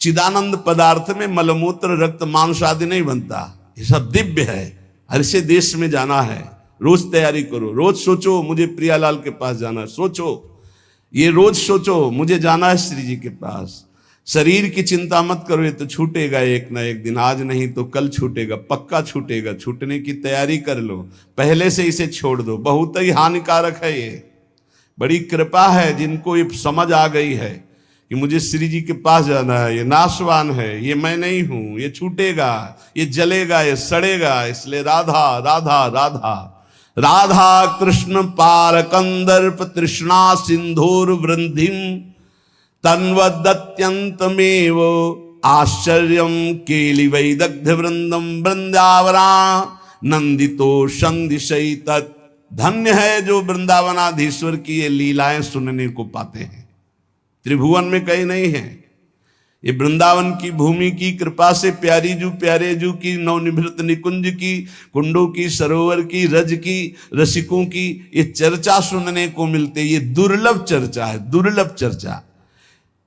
चिदानंद पदार्थ में मलमूत्र रक्त मांस आदि नहीं बनता, ये सब दिव्य है। हर से देश में जाना है, रोज तैयारी करो, रोज सोचो मुझे प्रियालाल के पास जाना है, सोचो ये रोज सोचो मुझे जाना है श्री जी के पास। शरीर की चिंता मत करो, ये तो छूटेगा एक ना एक दिन, आज नहीं तो कल छूटेगा, पक्का छूटेगा। छूटने की तैयारी कर लो, पहले से इसे छोड़ दो, बहुत ही हानिकारक है ये। बड़ी कृपा है जिनको ये समझ आ गई है कि मुझे श्री जी के पास जाना है, ये नाशवान है, ये मैं नहीं हूं, ये छूटेगा, ये जलेगा, ये सड़ेगा। इसलिए राधा राधा राधा राधा कृष्ण पार कंदर्प तृष्णा सिंधुर वृंधिम तन्वदत्यंतमेव आश्चर्यम केलि वैदग्ध वृंदम वृंदावना नंदितो संदिशई तत्। धन्य है जो वृंदावनाधीश्वर की ये लीलाएं सुनने को पाते हैं, त्रिभुवन में कहीं नहीं है। ये वृंदावन की भूमि की कृपा से प्यारे जू की, नवनिभृत निकुंज की, कुंडों की, सरोवर की, रज की, रसिकों की ये चर्चा सुनने को मिलते। ये दुर्लभ चर्चा है, दुर्लभ चर्चा।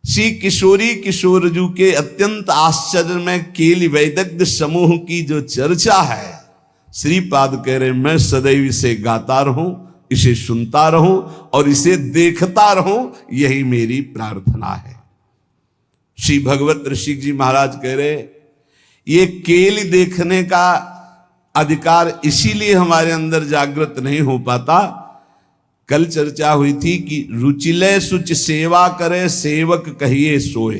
श्री किशोरी किशोरजू के अत्यंत आश्चर्य में केली वैदग्ध समूह की जो चर्चा है, श्रीपाद कह रहे मैं सदैव इसे गाता रहूं, इसे सुनता रहूं और इसे देखता रहूं, यही मेरी प्रार्थना है। श्री भगवत ऋषि जी महाराज कह रहे, ये केवल देखने का अधिकार इसीलिए हमारे अंदर जागृत नहीं हो पाता। कल चर्चा हुई थी कि रुचिले सुच सेवा करे, सेवक कहिए सोए,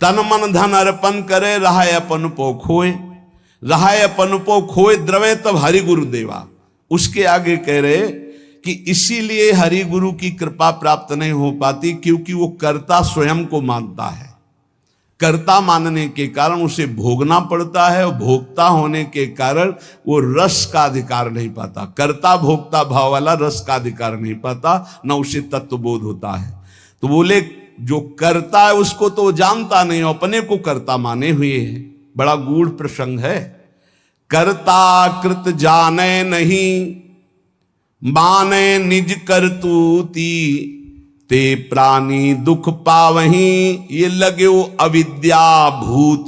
तन मन धन अर्पण करे, रहाय अपन पो खोए, रहाय अपन पो खोए, द्रवे तब हरि गुरु देवा। उसके आगे कह रहे कि इसीलिए हरि गुरु की कृपा प्राप्त नहीं हो पाती, क्योंकि वो कर्ता स्वयं को मानता है। कर्ता मानने के कारण उसे भोगना पड़ता है, और भोक्ता होने के कारण वो रस का अधिकार नहीं पाता। कर्ता भोक्ता भाव वाला रस का अधिकार नहीं पाता, न उसे तत्वबोध होता है। तो बोले जो कर्ता है उसको तो जानता नहीं, अपने को कर्ता माने हुए है। बड़ा गूढ़ प्रसंग है। कर्ता कृत जाने नहीं, माने निज करतूती, ते प्राणी दुख पावहीं, ये लगे वो अविद्या भूत,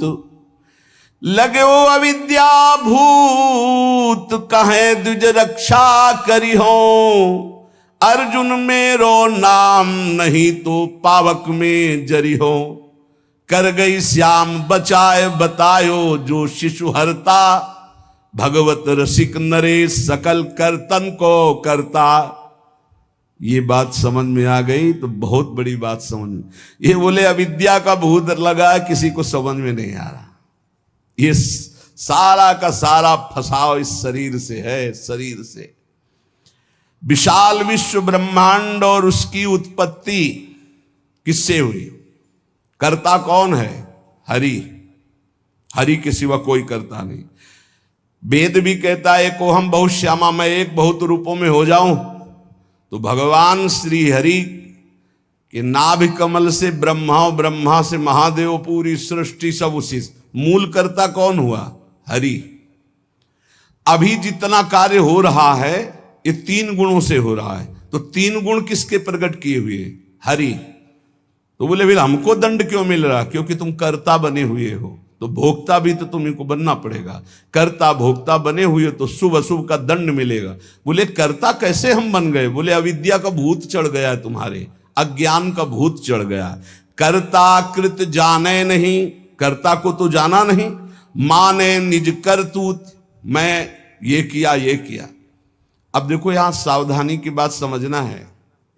लगे वो अविद्या भूत, कहे द्विज रक्षा करी हो, अर्जुन मेरो नाम नहीं तो पावक में जरी हो, कर गई श्याम बचाए बतायो, जो शिशु हरता, भगवत रसिक नरेश सकल कर्तन को करता। ये बात समझ में आ गई तो बहुत बड़ी बात समझ में। ये बोले अविद्या का भूत लगा है, किसी को समझ में नहीं आ रहा। ये सारा का सारा फसाव इस शरीर से है, शरीर से। विशाल विश्व ब्रह्मांड और उसकी उत्पत्ति किससे हुई? कर्ता कौन है? हरि। हरि के सिवा कोई कर्ता नहीं। वेद भी कहता है को हम बहुत श्यामा, मैं एक बहुत रूपों में हो जाऊं। तो भगवान श्री हरि के नाभि कमल से ब्रह्मा, ब्रह्मा से महादेव, पूरी सृष्टि सब उसी। मूल कर्ता कौन हुआ? हरि। अभी जितना कार्य हो रहा है ये 3 गुणों से हो रहा है। तो 3 गुण किसके प्रकट किए हुए? हरि। तो बोले फिर हमको दंड क्यों मिल रहा? क्योंकि तुम कर्ता बने हुए हो, तो भोक्ता भी तो तुम्हें को बनना पड़ेगा। कर्ता भोक्ता बने हुए तो शुभ अशुभ का दंड मिलेगा। बोले कर्ता कैसे हम बन गए? बोले अविद्या का भूत चढ़ गया तुम्हारे, अज्ञान का भूत चढ़ गया। कर्ता कृत जाने नहीं, कर्ता को तो जाना नहीं। माने निज करतूत, मैं ये किया ये किया। अब देखो यहां सावधानी की बात समझना है।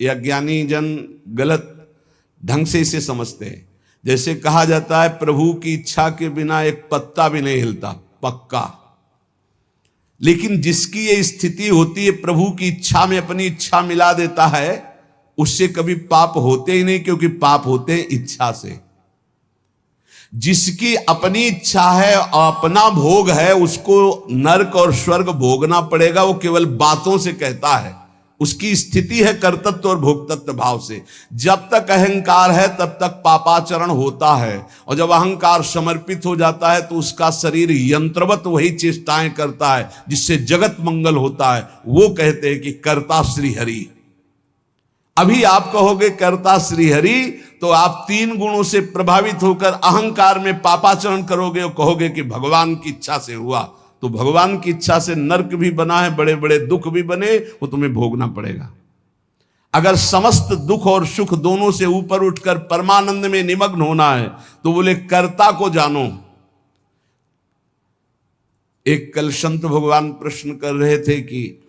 ये अज्ञानी जन गलत ढंग से इसे समझते हैं। जैसे कहा जाता है प्रभु की इच्छा के बिना एक पत्ता भी नहीं हिलता, पक्का। लेकिन जिसकी ये स्थिति होती है, प्रभु की इच्छा में अपनी इच्छा मिला देता है, उससे कभी पाप होते ही नहीं, क्योंकि पाप होते हैं इच्छा से। जिसकी अपनी इच्छा है और अपना भोग है, उसको नरक और स्वर्ग भोगना पड़ेगा। वो केवल बातों से कहता है, उसकी स्थिति है कर्तृत्व और भोक्तृत्व भाव से। जब तक अहंकार है तब तक पापाचरण होता है, और जब अहंकार समर्पित हो जाता है तो उसका शरीर यंत्रवत वही चेष्टाएं करता है जिससे जगत मंगल होता है। वो कहते हैं कि कर्ता श्री हरि। अभी आप कहोगे कर्ता श्री हरि, तो आप 3 गुणों से प्रभावित होकर अहंकार में पापाचरण करोगे और कहोगे कि भगवान की इच्छा से हुआ। तो भगवान की इच्छा से नरक भी बना है, बड़े बड़े दुख भी बने, वो तुम्हें भोगना पड़ेगा। अगर समस्त दुख और सुख दोनों से ऊपर उठकर परमानंद में निमग्न होना है तो बोले कर्ता को जानो। एक कल संत भगवान प्रश्न कर रहे थे कि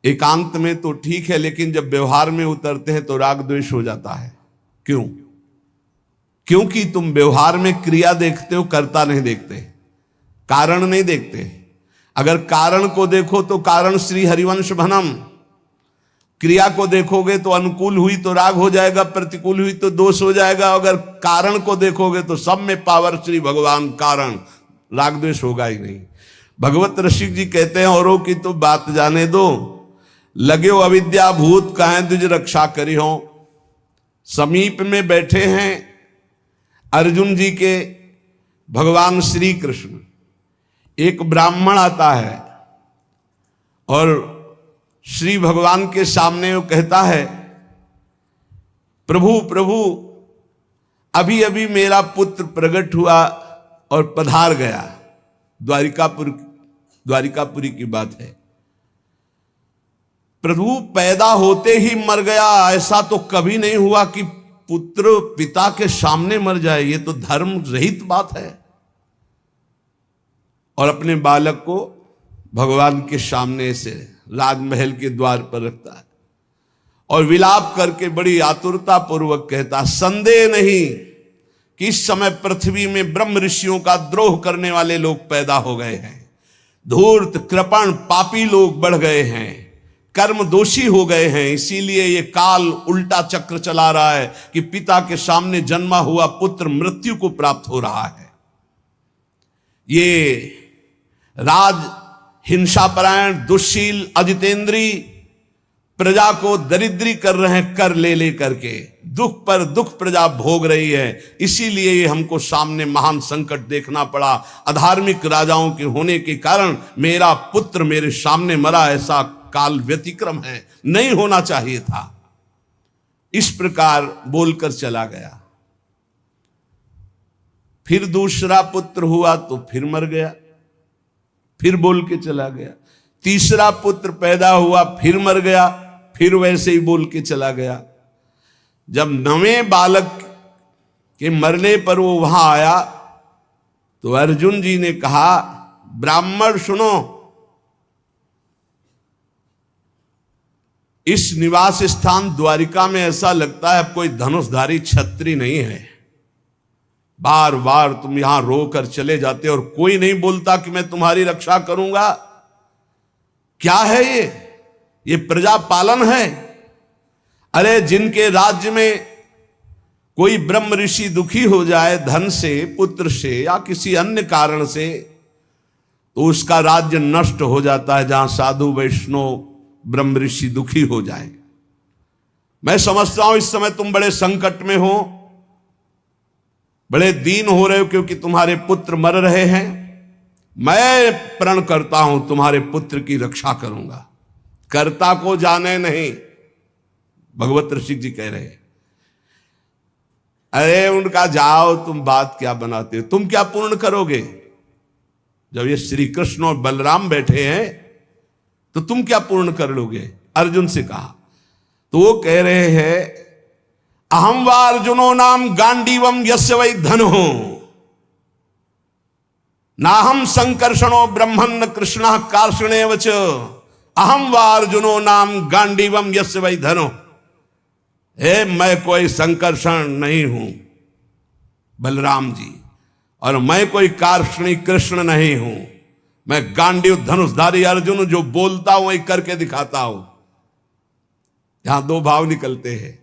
एकांत में तो ठीक है, लेकिन जब व्यवहार में उतरते हैं तो राग द्वेष हो जाता है। क्यों? क्योंकि तुम व्यवहार में क्रिया देखते हो, कर्ता नहीं देखते, कारण नहीं देखते। अगर कारण को देखो तो कारण श्री हरिवंश भनम, क्रिया को देखोगे तो अनुकूल हुई तो राग हो जाएगा, प्रतिकूल हुई तो दोष हो जाएगा। अगर कारण को देखोगे तो सब में पावर श्री भगवान कारण, राग द्वेष होगा ही नहीं। भगवत ऋषि जी कहते हैं औरों की तो बात जाने दो, लगे हो अविद्या भूत, कहें द्विज रक्षा करी हो। समीप में बैठे हैं अर्जुन जी के भगवान श्री कृष्ण। एक ब्राह्मण आता है और श्री भगवान के सामने वो कहता है, प्रभु प्रभु अभी अभी मेरा पुत्र प्रकट हुआ और पधार गया। द्वारिकापुरी की बात है। प्रभु पैदा होते ही मर गया, ऐसा तो कभी नहीं हुआ कि पुत्र पिता के सामने मर जाए, ये तो धर्म रहित बात है। और अपने बालक को भगवान के सामने से राजमहल के द्वार पर रखता है और विलाप करके बड़ी आतुरता पूर्वक कहता, संदेह नहीं कि इस समय पृथ्वी में ब्रह्म ऋषियों का द्रोह करने वाले लोग पैदा हो गए हैं, धूर्त कृपण पापी लोग बढ़ गए हैं, कर्म दोषी हो गए हैं, इसीलिए ये काल उल्टा चक्र चला रहा है कि पिता के सामने जन्मा हुआ पुत्र मृत्यु को प्राप्त हो रहा है। ये राज हिंसापरायण दुश्शील अजितेंद्री प्रजा को दरिद्री कर रहे हैं, कर ले करके दुख पर दुख प्रजा भोग रही है। इसीलिए ये हमको सामने महान संकट देखना पड़ा। अधार्मिक राजाओं के होने के कारण मेरा पुत्र मेरे सामने मरा, ऐसा काल व्यतिक्रम है, नहीं होना चाहिए था। इस प्रकार बोलकर चला गया। फिर दूसरा पुत्र हुआ तो फिर मर गया, फिर बोल के चला गया। तीसरा पुत्र पैदा हुआ, फिर मर गया, फिर वैसे ही बोल के चला गया। जब नवें बालक के मरने पर वो वहां आया तो अर्जुन जी ने कहा, ब्राह्मण सुनो, इस निवास स्थान द्वारिका में ऐसा लगता है कोई धनुषधारी छत्री नहीं है। बार बार तुम यहां रोकर चले जाते और कोई नहीं बोलता कि मैं तुम्हारी रक्षा करूंगा। क्या है ये प्रजा पालन है? अरे जिनके राज्य में कोई ब्रह्म ऋषि दुखी हो जाए धन से, पुत्र से या किसी अन्य कारण से, तो उसका राज्य नष्ट हो जाता है। जहां साधु वैष्णव ब्रह्म ऋषि दुखी हो जाए। मैं समझता हूं इस समय तुम बड़े संकट में हो, बड़े दीन हो रहे हो क्योंकि तुम्हारे पुत्र मर रहे हैं। मैं प्रण करता हूं तुम्हारे पुत्र की रक्षा करूंगा। कर्ता को जाने नहीं, भगवत ऋषि जी कह रहे हैं। अरे उनका जाओ, तुम बात क्या बनाते हो, तुम क्या पूर्ण करोगे? जब ये श्री कृष्ण और बलराम बैठे हैं तो तुम क्या पूर्ण कर लोगे? अर्जुन से कहा तो वो कह रहे हैं, अहम वा अर्जुनो नाम गांडीवम यस्य वै धनो नाहम संकर्षणो ब्रह्मन्न कृष्ण कार्षणेव च अहम वा अर्जुनो नाम गांडीवम यस्य वै धनो। हे मैं कोई संकर्षण नहीं हूं बलराम जी, और मैं कोई कार्षणी कृष्ण नहीं हूं। मैं गांडीव धनुषधारी अर्जुन, जो बोलता हूं वही करके दिखाता हूं। यहां दो भाव निकलते हैं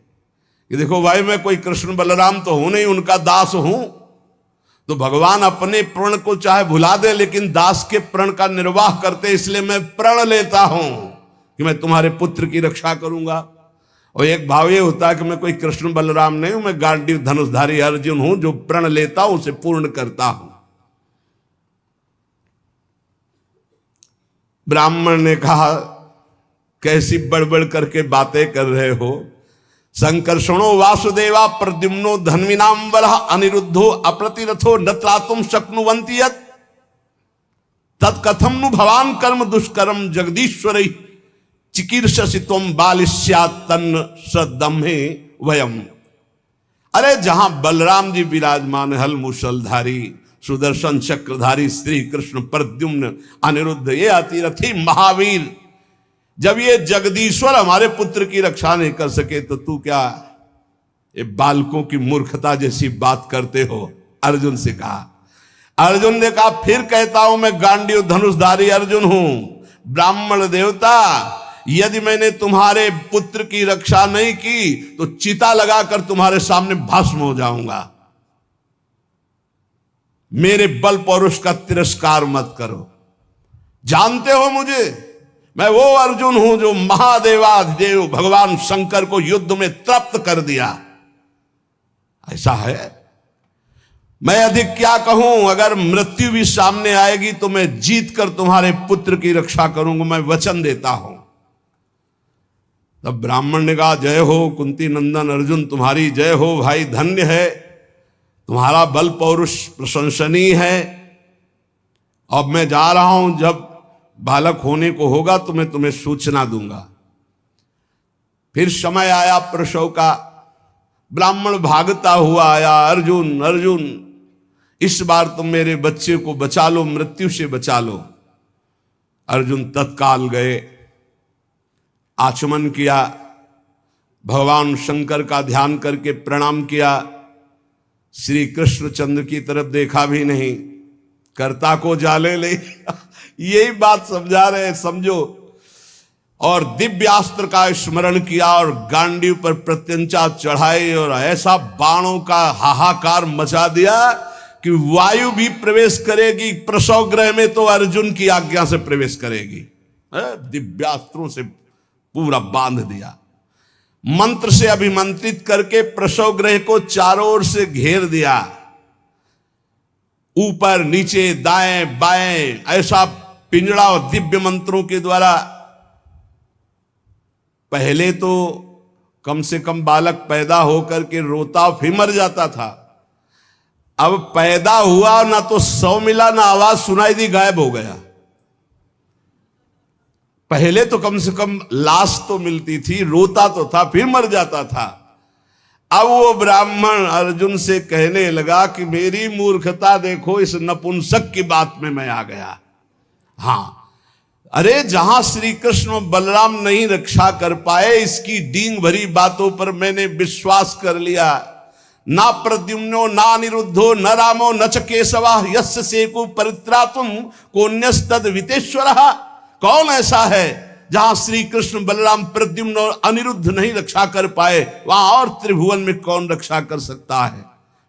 कि देखो भाई, मैं कोई कृष्ण बलराम तो हूं नहीं, उनका दास हूं। तो भगवान अपने प्रण को चाहे भुला दे, लेकिन दास के प्रण का निर्वाह करते, इसलिए मैं प्रण लेता हूं कि मैं तुम्हारे पुत्र की रक्षा करूंगा। और एक भाव ये होता है कि मैं कोई कृष्ण बलराम नहीं हूं, मैं गांडीव धनुषधारी अर्जुन हूं, जो प्रण लेता हूं उसे पूर्ण करता हूं। ब्राह्मण ने कहा, कैसी बड़बड़ करके बातें कर रहे हो? संकर्षणो वासुदेवा प्रद्युम्नो धन्विनाम बलः अनिरुद्धो अप्रतिरथो न त्रातुम शक्नुवन्ति यत् तत्कथम नु भवान कर्म दुष्कर्म जगदीश्वरै चिकीर्षसि त्वं बालिस्यात् तन्न सदम्हे वयम्। अरे जहां बलराम जी विराजमान, हल मूसलधारी सुदर्शन चक्रधारी श्री कृष्ण प्रद्युम्न अनिरुद्ध, ये अतिरथी महावीर, जब ये जगदीश्वर हमारे पुत्र की रक्षा नहीं कर सके तो तू क्या ये बालकों की मूर्खता जैसी बात करते हो? अर्जुन से कहा। अर्जुन ने कहा, फिर कहता हूं मैं गांडीव धनुषधारी अर्जुन हूं। ब्राह्मण देवता, यदि मैंने तुम्हारे पुत्र की रक्षा नहीं की तो चिता लगाकर तुम्हारे सामने भस्म हो जाऊंगा। मेरे बल पौरुष का तिरस्कार मत करो। जानते हो मुझे, मैं वो अर्जुन हूं जो महादेवाधिदेव भगवान शंकर को युद्ध में तृप्त कर दिया। ऐसा है, मैं अधिक क्या कहूं? अगर मृत्यु भी सामने आएगी तो मैं जीत कर तुम्हारे पुत्र की रक्षा करूंगा, मैं वचन देता हूं। तब ब्राह्मण ने कहा, जय हो कुंती नंदन अर्जुन, तुम्हारी जय हो भाई, धन्य है, तुम्हारा बल पौरुष प्रशंसनीय है। अब मैं जा रहा हूं, जब बालक होने को होगा तो मैं तुम्हें सूचना दूंगा। फिर समय आया प्रसव का, ब्राह्मण भागता हुआ आया, अर्जुन अर्जुन इस बार तुम मेरे बच्चे को बचा लो, मृत्यु से बचा लो। अर्जुन तत्काल गए, आचमन किया, भगवान शंकर का ध्यान करके प्रणाम किया, श्री कृष्णचंद्र की तरफ देखा भी नहीं, कर्ता को जाले ले यही बात समझा रहे हैं, समझो। और दिव्यास्त्र का स्मरण किया और गांडीव पर प्रत्यंचा चढ़ाई और ऐसा बाणों का हाहाकार मचा दिया कि वायु भी प्रवेश करेगी प्रसव गृह में तो अर्जुन की आज्ञा से प्रवेश करेगी। दिव्यास्त्रों से पूरा बांध दिया, मंत्र से अभिमंत्रित करके प्रसव गृह को चारों ओर से घेर दिया, ऊपर नीचे दाएं बाएं ऐसा पिंजड़ा और दिव्य मंत्रों के द्वारा। पहले तो कम से कम बालक पैदा होकर के रोता फिर मर जाता था, अब पैदा हुआ ना तो सौ मिला ना आवाज सुनाई दी, गायब हो गया। पहले तो कम से कम लाश तो मिलती थी, रोता तो था फिर मर जाता था। अब वो ब्राह्मण अर्जुन से कहने लगा कि मेरी मूर्खता देखो, इस नपुंसक की बात में मैं आ गया। हाँ, अरे जहां श्री कृष्ण और बलराम नहीं रक्षा कर पाए, इसकी डींग भरी बातों पर मैंने विश्वास कर लिया। ना प्रद्युम्नो ना अनिरुद्धो न रामो न च केशवा यस्य सेकु परित्रातुम कोन्यस्तद वितेश्वरः। कौन ऐसा है जहां श्री कृष्ण बलराम प्रद्युम्न और अनिरुद्ध नहीं रक्षा कर पाए, वहां और त्रिभुवन में कौन रक्षा कर सकता है।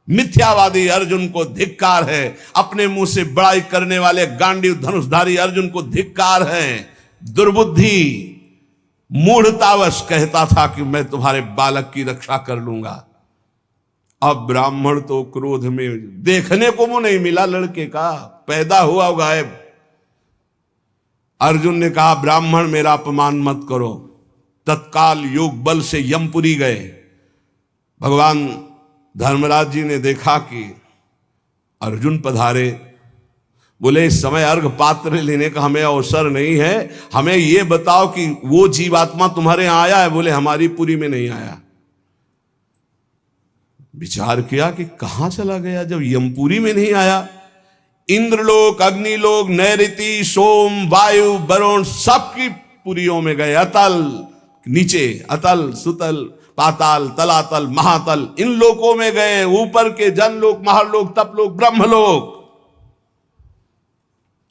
मिथ्यावादी अर्जुन को धिक्कार है, अपने मुंह से बड़ाई करने वाले गांडीव धनुषधारी अर्जुन को धिक्कार है। दुर्बुद्धि मूढ़तावश कहता था कि मैं तुम्हारे बालक की रक्षा कर लूंगा। अब ब्राह्मण तो क्रोध में, देखने को मुंह नहीं मिला लड़के का, पैदा हुआ गायब। अर्जुन ने कहा ब्राह्मण मेरा अपमान मत करो। तत्काल योग बल से यमपुरी गए। भगवान धर्मराज जी ने देखा कि अर्जुन पधारे, बोले इस समय अर्घ पात्र लेने का हमें अवसर नहीं है, हमें यह बताओ कि वो जीवात्मा तुम्हारे यहां आया है? बोले हमारी पुरी में नहीं आया। विचार किया कि कहां चला गया जब यमपुरी में नहीं आया। इंद्रलोक, अग्निलोक, नैऋति, सोम, वायु, वरुण सबकी पुरियों में गए। अतल नीचे, अतल, सुतल, पाताल, तलातल, महातल, इन लोकों में गए। ऊपर के जनलोक, महालोक, तपलोक, ब्रह्मलोक,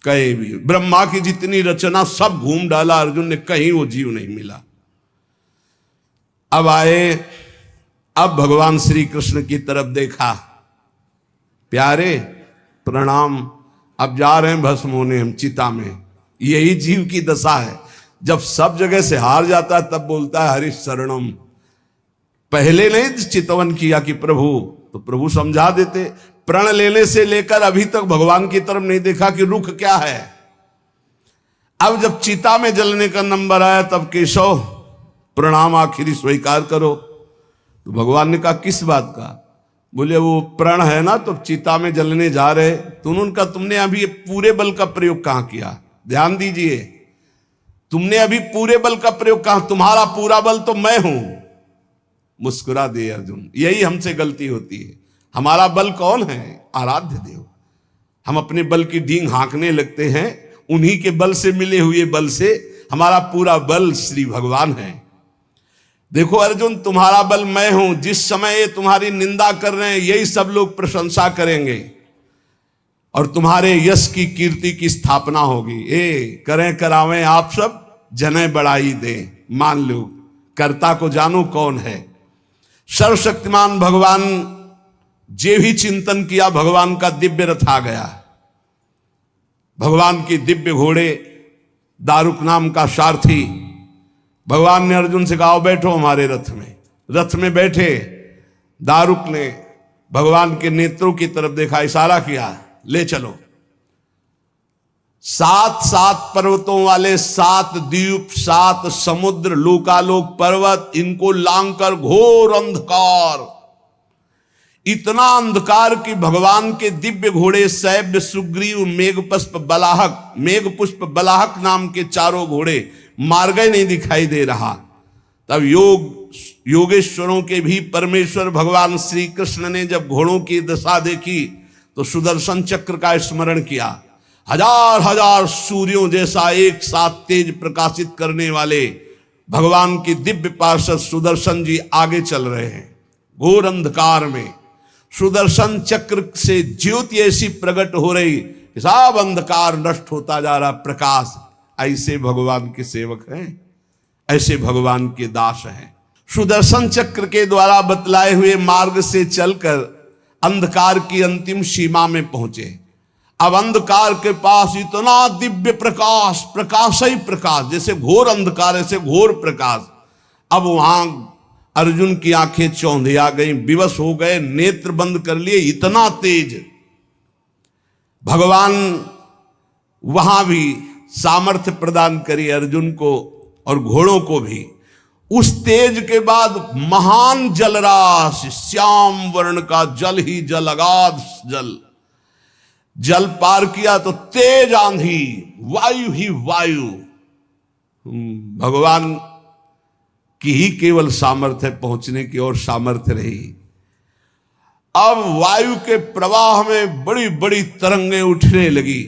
कहीं भी ब्रह्मा की जितनी रचना सब घूम डाला अर्जुन ने, कहीं वो जीव नहीं मिला। अब आए, अब भगवान श्री कृष्ण की तरफ देखा, प्यारे प्रणाम, अब जा रहे हैं भस्म होने हम चिता में। यही जीव की दशा है, जब सब जगह से हार जाता है तब बोलता है हरि शरणम। पहले नहीं चितवन किया कि प्रभु, तो प्रभु समझा देते। प्रण लेने से लेकर अभी तक भगवान की तरफ नहीं देखा कि रुख क्या है। अब जब चिता में जलने का नंबर आया तब केशव प्रणाम आखिरी स्वीकार करो। तो भगवान ने कहा किस बात का? बोले वो प्रण है ना, तो चिता में जलने जा रहे। तो उनका तुमने अभी पूरे बल का प्रयोग कहां किया? ध्यान दीजिए, तुमने अभी पूरे बल का प्रयोग कहां? तुम्हारा पूरा बल तो मैं हूं। मुस्कुरा दिए अर्जुन, यही हमसे गलती होती है। हमारा बल कौन है? आराध्य देव। हम अपने बल की डींग हाँकने लगते हैं, उन्हीं के बल से मिले हुए बल से। हमारा पूरा बल श्री भगवान है। देखो अर्जुन, तुम्हारा बल मैं हूं। जिस समय ये तुम्हारी निंदा कर रहे हैं, यही सब लोग प्रशंसा करेंगे और तुम्हारे यश की कीर्ति की स्थापना होगी। करें करावें आप सब, जने बढ़ाई दे। मान लो, कर्ता को जानो कौन है। सर्वशक्तिमान भगवान जे भी चिंतन किया, भगवान का दिव्य रथ आ गया। भगवान की दिव्य घोड़े, दारुक नाम का सारथी। भगवान ने अर्जुन से कहा बैठो हमारे रथ में। रथ में बैठे। दारुक ने भगवान के नेत्रों की तरफ देखा, इशारा किया, ले चलो। 7 पर्वतों वाले 7 द्वीप, 7 समुद्र, लोकालोक पर्वत, इनको लांघकर घोर अंधकार, इतना अंधकार कि भगवान के दिव्य घोड़े शैब्य, सुग्रीव, मेघपुष्प, बलाहक, मेघपुष्प बलाहक नाम के 4 घोड़े मार्ग नहीं दिखाई दे रहा। तब योगेश्वरों के भी परमेश्वर भगवान श्री कृष्ण ने जब घोड़ों की दशा देखी तो सुदर्शन चक्र का स्मरण किया। हजार हजार सूर्यों जैसा एक साथ तेज प्रकाशित करने वाले भगवान की दिव्य पार्षद सुदर्शन जी आगे चल रहे हैं घोर अंधकार में। सुदर्शन चक्र से ज्योति ऐसी प्रकट हो रही कि सब अंधकार नष्ट होता जा रहा, प्रकाश। ऐसे भगवान के सेवक हैं, ऐसे भगवान के दास हैं। सुदर्शन चक्र के द्वारा बतलाए हुए मार्ग से चलकर अंधकार की अंतिम सीमा में पहुंचे। अब अंधकार के पास इतना दिव्य प्रकाश, प्रकाश ही प्रकाश, जैसे घोर अंधकार ऐसे घोर प्रकाश। अब वहां अर्जुन की आंखें चौंधिया गई, विवश हो गए, नेत्र बंद कर लिए, इतना तेज। भगवान वहां भी सामर्थ्य प्रदान करी अर्जुन को और घोड़ों को भी। उस तेज के बाद महान जलराशि, श्याम वर्ण का जल ही जल, अगाध जल, जल पार किया तो तेज आंधी, वायु ही वायु। भगवान की ही केवल सामर्थ्य पहुंचने की और सामर्थ्य रही। अब वायु के प्रवाह में बड़ी बड़ी तरंगें उठने लगी।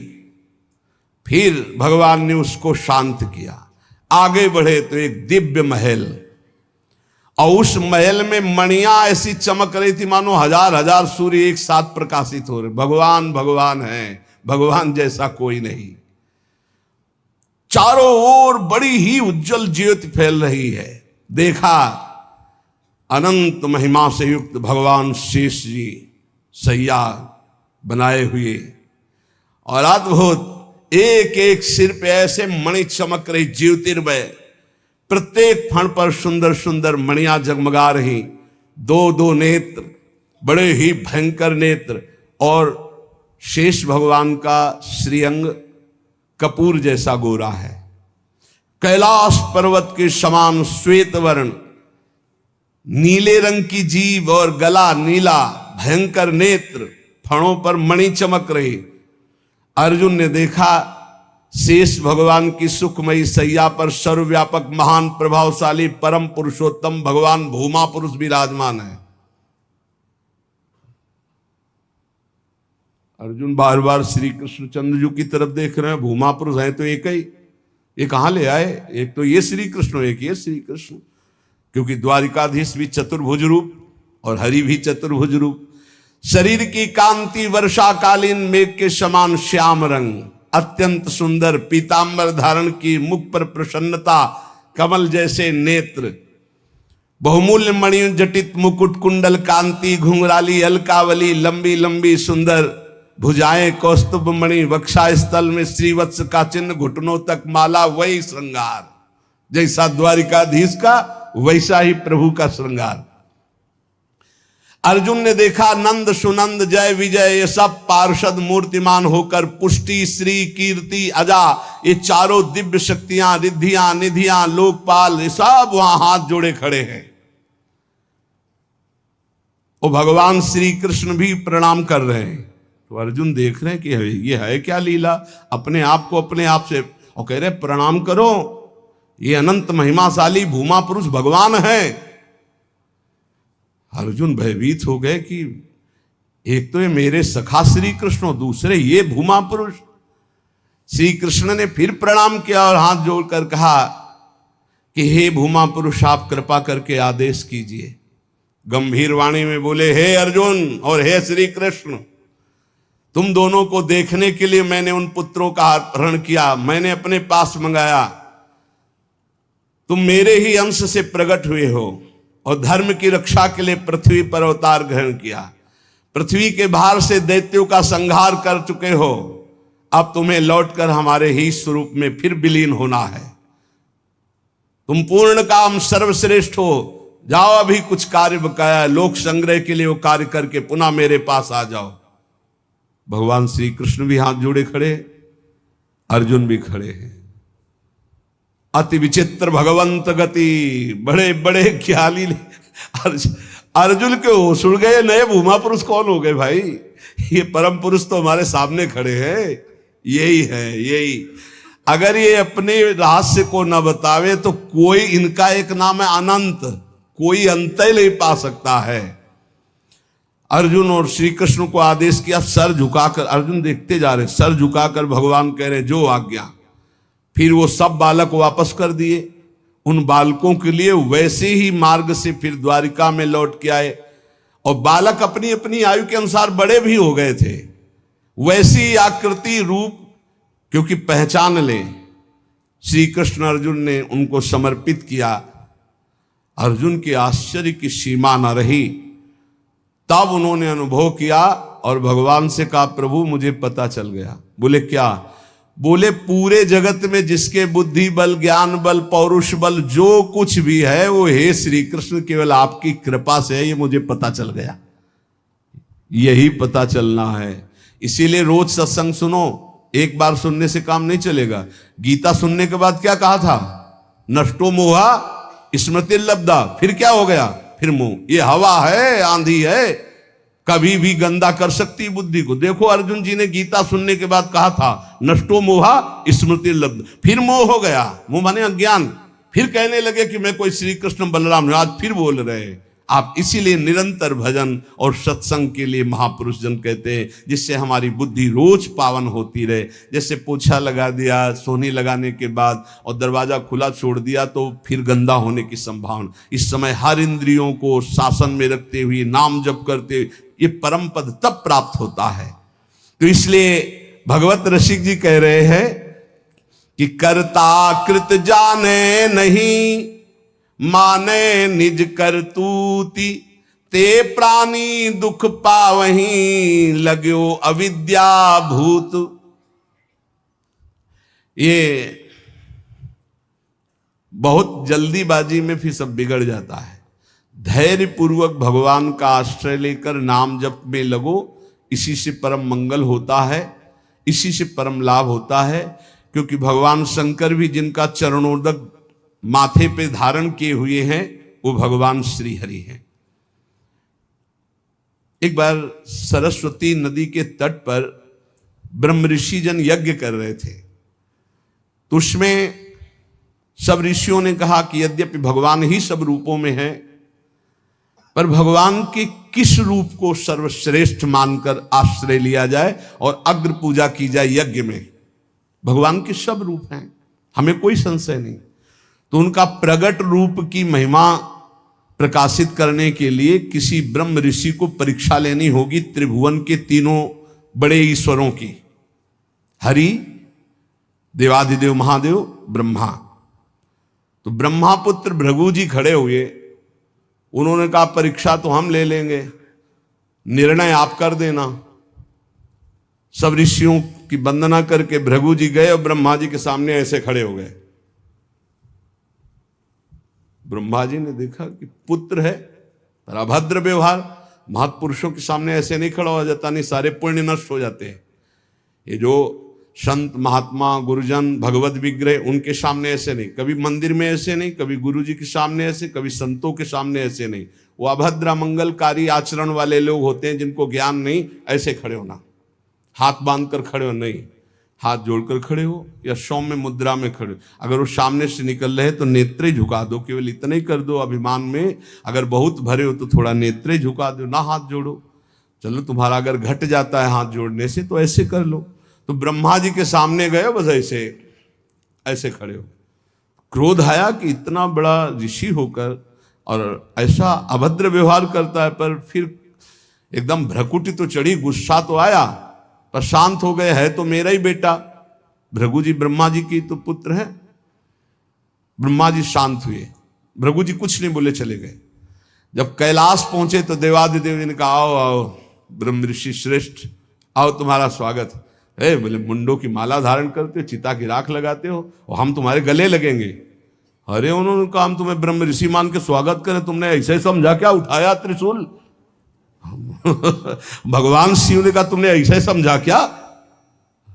फिर भगवान ने उसको शांत किया। आगे बढ़े तो एक दिव्य महल, और उस महल में मणियां ऐसी चमक रही थी मानो हजार हजार सूर्य एक साथ प्रकाशित हो रहे। भगवान भगवान है, भगवान जैसा कोई नहीं। चारों ओर बड़ी ही उज्जवल ज्योति फैल रही है। देखा अनंत महिमा से युक्त भगवान शेष जी सैया बनाए हुए, और अद्भुत एक एक सिर पे ऐसे मणि चमक रही, ज्योतिर्मय। प्रत्येक फण पर सुंदर सुंदर मणियां जगमगा रही। दो दो नेत्र, बड़े ही भयंकर नेत्र, और शेष भगवान का श्रीअंग कपूर जैसा गोरा है। कैलाश पर्वत के समान श्वेत वर्ण, नीले रंग की जीभ और गला नीला, भयंकर नेत्र, फणों पर मणि चमक रही। अर्जुन ने देखा शेष भगवान की सुखमयी सैया पर सर्वव्यापक महान प्रभावशाली परम पुरुषोत्तम भगवान भूमा पुरुष विराजमान है। अर्जुन बार बार श्री कृष्णचंद्र जी की तरफ देख रहे हैं। भूमा पुरुष है तो एक ही, ये कहां ले आए? एक तो ये श्री कृष्ण, एक ये श्री कृष्ण, क्योंकि द्वारिकाधीश भी चतुर्भुज रूप और हरि भी चतुर्भुज रूप। शरीर की कांति वर्षाकालीन मेघ के समान श्याम रंग, अत्यंत सुंदर पीतांबर धारण की, मुख पर प्रसन्नता, कमल जैसे नेत्र, बहुमूल्य मणि जटित मुकुट, कुंडल कांति, घुंघराली अलकावली, लंबी लंबी सुंदर भुजाएं, कौस्तुभ मणि, वक्षा स्थल में श्रीवत्स का चिन्ह, घुटनों तक माला। वही श्रृंगार जैसा द्वारिकाधीश का, वैसा ही प्रभु का श्रृंगार। अर्जुन ने देखा नंद सुनंद जय विजय ये सब पार्षद मूर्तिमान होकर पुष्टि श्री कीर्ति अजा, ये चारों दिव्य शक्तियां, रिद्धियां निधियां, लोकपाल, ये सब वहां हाथ जोड़े खड़े हैं। वो भगवान श्री कृष्ण भी प्रणाम कर रहे हैं। तो अर्जुन देख रहे हैं कि ये है क्या लीला, अपने आप को अपने आप से, और कह रहे प्रणाम करो, ये अनंत महिमाशाली भूमा पुरुष भगवान है। अर्जुन भयभीत हो गए कि एक तो ये मेरे सखा श्री कृष्ण, दूसरे ये भूमा पुरुष। श्री कृष्ण ने फिर प्रणाम किया और हाथ जोड़कर कहा कि हे भूमा पुरुष, आप कृपा करके आदेश कीजिए। गंभीर वाणी में बोले, हे अर्जुन और हे श्री कृष्ण, तुम दोनों को देखने के लिए मैंने उन पुत्रों का अपहरण किया, मैंने अपने पास मंगाया। तुम मेरे ही अंश से प्रकट हुए हो और धर्म की रक्षा के लिए पृथ्वी पर अवतार ग्रहण किया। पृथ्वी के भार से दैत्यों का संहार कर चुके हो। अब तुम्हें लौटकर हमारे ही स्वरूप में फिर विलीन होना है। तुम पूर्ण काम सर्वश्रेष्ठ हो। जाओ, अभी कुछ कार्य बकाया है, लोक संग्रह के लिए वो कार्य करके पुनः मेरे पास आ जाओ। भगवान श्री कृष्ण भी हाथ जोड़े खड़े, अर्जुन भी खड़े हैं। अति विचित्र भगवंत गति, बड़े बड़े ख्याली। अर्जुन के होश उड़ गए, नए भूमा पुरुष कौन हो गए भाई? ये परम पुरुष तो हमारे सामने खड़े हैं, यही है, यही। अगर ये अपने रहस्य को न बतावे तो कोई, इनका एक नाम है अनंत, कोई अंत ही नहीं पा सकता है। अर्जुन और श्री कृष्ण को आदेश किया, सर झुकाकर, अर्जुन देखते जा रहे, सर झुकाकर भगवान कह रहे जो आज्ञा। फिर वो सब बालक वापस कर दिए। उन बालकों के लिए वैसे ही मार्ग से फिर द्वारिका में लौट के आए, और बालक अपनी अपनी आयु के अनुसार बड़े भी हो गए थे। वैसी आकृति रूप क्योंकि पहचान ले, श्री कृष्ण अर्जुन ने उनको समर्पित किया। अर्जुन के आश्चर्य की सीमा न रही। तब उन्होंने अनुभव किया और भगवान से कहा, प्रभु मुझे पता चल गया। बोले क्या? बोले पूरे जगत में जिसके बुद्धि बल, ज्ञान बल, पौरुष बल जो कुछ भी है वो हे श्री कृष्ण केवल आपकी कृपा से है, ये मुझे पता चल गया। यही पता चलना है। इसीलिए रोज सत्संग सुनो। एक बार सुनने से काम नहीं चलेगा। गीता सुनने के बाद क्या कहा था? नष्टो मोहा स्मृति लब्धा। फिर क्या हो गया? फिर मोह। ये हवा है, आंधी है, कभी भी गंदा कर सकती बुद्धि को। देखो अर्जुन जी ने गीता सुनने के बाद कहा था नष्टो मोहा स्मृति लब्ध। फिर मोह हो गया, मोह माने अज्ञान। फिर कहने लगे कि मैं कोई श्री कृष्ण बलराम। आज फिर बोल रहे हैं आप। इसीलिए निरंतर भजन और सत्संग के लिए महापुरुष जन कहते हैं, जिससे हमारी बुद्धि रोज पावन होती रहे। जैसे पोछा लगा दिया सोनी लगाने के बाद और दरवाजा खुला छोड़ दिया तो फिर गंदा होने की संभावना। इस समय हर इंद्रियों को शासन में रखते हुए नाम जप करते, ये परम पद तब प्राप्त होता है। तो इसलिए भगवत रसिक जी कह रहे हैं कि कर्ता कृत जाने नहीं, माने निज करतूति, ते प्राणी दुख पावहीं, लगो अविद्या भूत। ये बहुत जल्दीबाजी में फिर सब बिगड़ जाता है। धैर्य पूर्वक भगवान का आश्रय लेकर नाम जप में लगो। इसी से परम मंगल होता है, इसी से परम लाभ होता है। क्योंकि भगवान शंकर भी जिनका चरणोदक माथे पे धारण किए हुए हैं वो भगवान श्री हरि हैं। एक बार सरस्वती नदी के तट पर ब्रह्म ऋषि जन यज्ञ कर रहे थे। तो उसमें सब ऋषियों ने कहा कि यद्यपि भगवान ही सब रूपों में है, पर भगवान के किस रूप को सर्वश्रेष्ठ मानकर आश्रय लिया जाए और अग्र पूजा की जाए यज्ञ में। भगवान के सब रूप हैं, हमें कोई संशय नहीं। तो उनका प्रगट रूप की महिमा प्रकाशित करने के लिए किसी ब्रह्म ऋषि को परीक्षा लेनी होगी त्रिभुवन के तीनों बड़े ईश्वरों की, हरि, देवाधिदेव महादेव, ब्रह्मा। तो ब्रह्मा पुत्र भृगु जी खड़े हुए। उन्होंने कहा परीक्षा तो हम ले लेंगे, निर्णय आप कर देना। सब ऋषियों की वंदना करके भृगु जी गए और ब्रह्मा जी के सामने ऐसे खड़े हो गए। ब्रह्मा जी ने देखा कि पुत्र है पर अभद्र व्यवहार। महापुरुषों के सामने ऐसे नहीं खड़ा हो जाता, नहीं सारे पुण्य नष्ट हो जाते हैं। ये जो संत महात्मा गुरुजन भगवत विग्रह उनके सामने ऐसे नहीं, कभी मंदिर में ऐसे नहीं, कभी गुरु जी के सामने ऐसे, कभी संतों के सामने ऐसे नहीं। वो अभद्र मंगलकारी आचरण वाले लोग होते हैं जिनको ज्ञान नहीं। ऐसे खड़े होना, हाथ बांधकर खड़े हो नहीं, हाथ जोड़कर खड़े हो या सौम्य मुद्रा में खड़े हो। अगर वो सामने से निकल रहे तो नेत्रे झुका दो, केवल इतना ही कर दो अभिमान में। अगर बहुत भरे हो तो थोड़ा नेत्रे झुका दो, ना हाथ जोड़ो। चलो तुम्हारा अगर घट जाता है हाथ जोड़ने से तो ऐसे कर लो। तो ब्रह्मा जी के सामने गए, बस ऐसे ऐसे खड़े हो। क्रोध आया कि इतना बड़ा ऋषि होकर और ऐसा अभद्र व्यवहार करता है। पर फिर एकदम भ्रकुटी तो चढ़ी, गुस्सा तो आया, पर शांत हो गए। है तो मेरा ही बेटा, भृगु जी ब्रह्मा जी की तो पुत्र है। ब्रह्मा जी शांत हुए, भृगु जी कुछ नहीं बोले, चले गए। जब कैलाश पहुंचे तो देवादिदेव जी ने कहा आओ आओ ब्रह्म ऋषि श्रेष्ठ, आओ तुम्हारा स्वागत है। बोले मुंडों की माला धारण करते हो, चिता की राख लगाते हो और हम तुम्हारे गले लगेंगे। अरे उन्होंने कहा हम तुम्हें ब्रह्म ऋषि मान के स्वागत करें, तुमने ऐसे समझा क्या उठाया त्रिशूल? भगवान शिव ने कहा तुमने ऐसे समझा क्या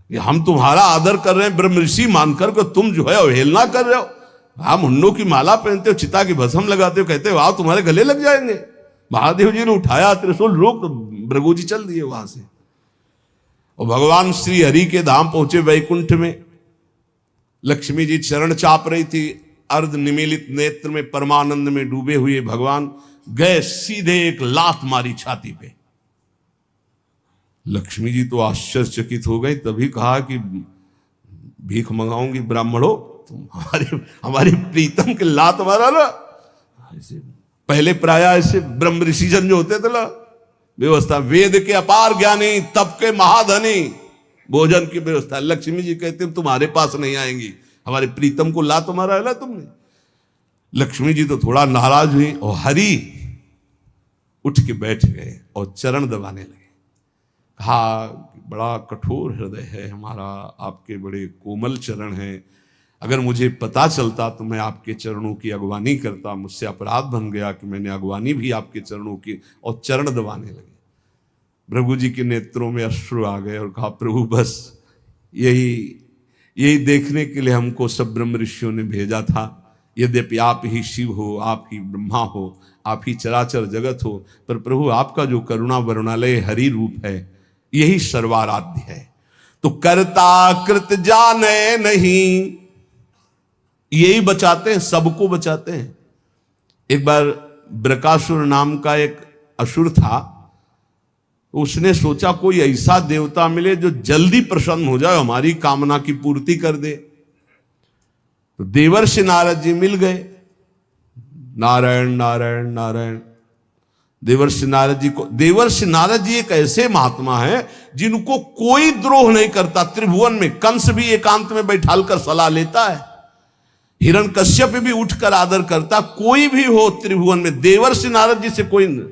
कि हम तुम्हारा आदर कर रहे हैं ब्रह्म ऋषि मानकर के तुम जो है अवहेलना कर रहे हो। आप मुंडों की माला पहनते हो, चिता की भस्म लगाते हो, कहते हो आओ तुम्हारे गले लग जाएंगे। महादेव जी ने उठाया त्रिशूल, रोक, तो भृगु जी चल दिए वहां से। और भगवान श्री हरि के धाम पहुंचे वैकुंठ में। लक्ष्मी जी चरण चाप रही थी, अर्ध निमीलित नेत्र में परमानंद में डूबे हुए भगवान गए सीधे एक लात मारी छाती पे। लक्ष्मी जी तो आश्चर्यचकित हो गई, तभी कहा कि भीख मंगाऊंगी ब्राह्मणों, तुम हमारे प्रीतम के लात मारा ना। ऐसे पहले प्राय ऐसे ब्रह्म ऋषिजन जो होते थे ना, व्यवस्था वेद के अपार ज्ञानी, तप के महाधनी, भोजन की व्यवस्था। लक्ष्मी जी कहते तुम्हारे पास नहीं आएंगी, हमारे प्रीतम को लात मारा है ना तुमने। लक्ष्मी जी तो थोड़ा नाराज हुई और हरि उठ के बैठ गए और चरण दबाने लगे। कहा बड़ा कठोर हृदय है हमारा, आपके बड़े कोमल चरण हैं, अगर मुझे पता चलता तो मैं आपके चरणों की अगवानी करता, मुझसे अपराध बन गया कि मैंने अगवानी भी आपके चरणों की। और चरण दबाने लगे। प्रभु जी के नेत्रों में अश्रु आ गए और कहा प्रभु बस यही देखने के लिए हमको सब ब्रह्म ऋषियों ने भेजा था। यद्यपि आप ही शिव हो, आप ही ब्रह्मा हो, आप ही चराचर जगत हो, पर प्रभु आपका जो करुणा वरुणालय हरि रूप है यही सर्वाराध्य है। तो कर्ता कृत जाने नहीं, यही बचाते हैं, सबको बचाते हैं। एक बार ब्रकासुर नाम का एक असुर था, उसने सोचा कोई ऐसा देवता मिले जो जल्दी प्रसन्न हो जाए, हमारी कामना की पूर्ति कर दे। तो देवर्षि नारद जी मिल गए। नारायण नारायण नारायण। देवर्षि नारद जी एक ऐसे महात्मा है जिनको कोई द्रोह नहीं करता। त्रिभुवन में कंस भी एकांत में बैठाल कर सलाह लेता है, हिरण्यकश्यप भी उठकर आदर करता। कोई भी हो त्रिभुवन में देवर्षि नारद जी से कोई नहीं,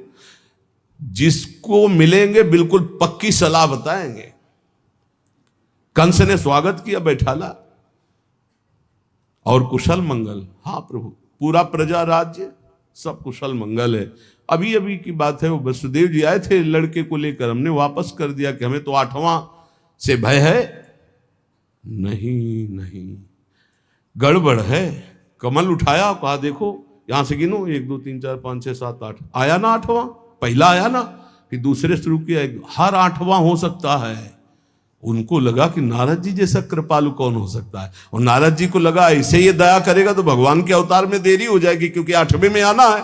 जिसको मिलेंगे बिल्कुल पक्की सलाह बताएंगे। कंस ने स्वागत किया, बैठाला और कुशल मंगल। हाँ प्रभु, पूरा प्रजा राज्य सब कुशल मंगल है। अभी अभी की बात है, वो वसुदेव जी आए थे लड़के को लेकर, हमने वापस कर दिया कि हमें तो 8वां से भय है। नहीं नहीं, गड़बड़ है। कमल उठाया, कहा देखो यहां से गिनो 1 2 3 4 5 6 7 8, आया ना 8वां, पहला आया ना, फिर दूसरे शुरू किया, हर 8वां हो सकता है। उनको लगा कि नारद जी जैसा कृपालु कौन हो सकता है, और नारद जी को लगा ऐसे ये दया करेगा तो भगवान के अवतार में देरी हो जाएगी, क्योंकि 8वें में आना है।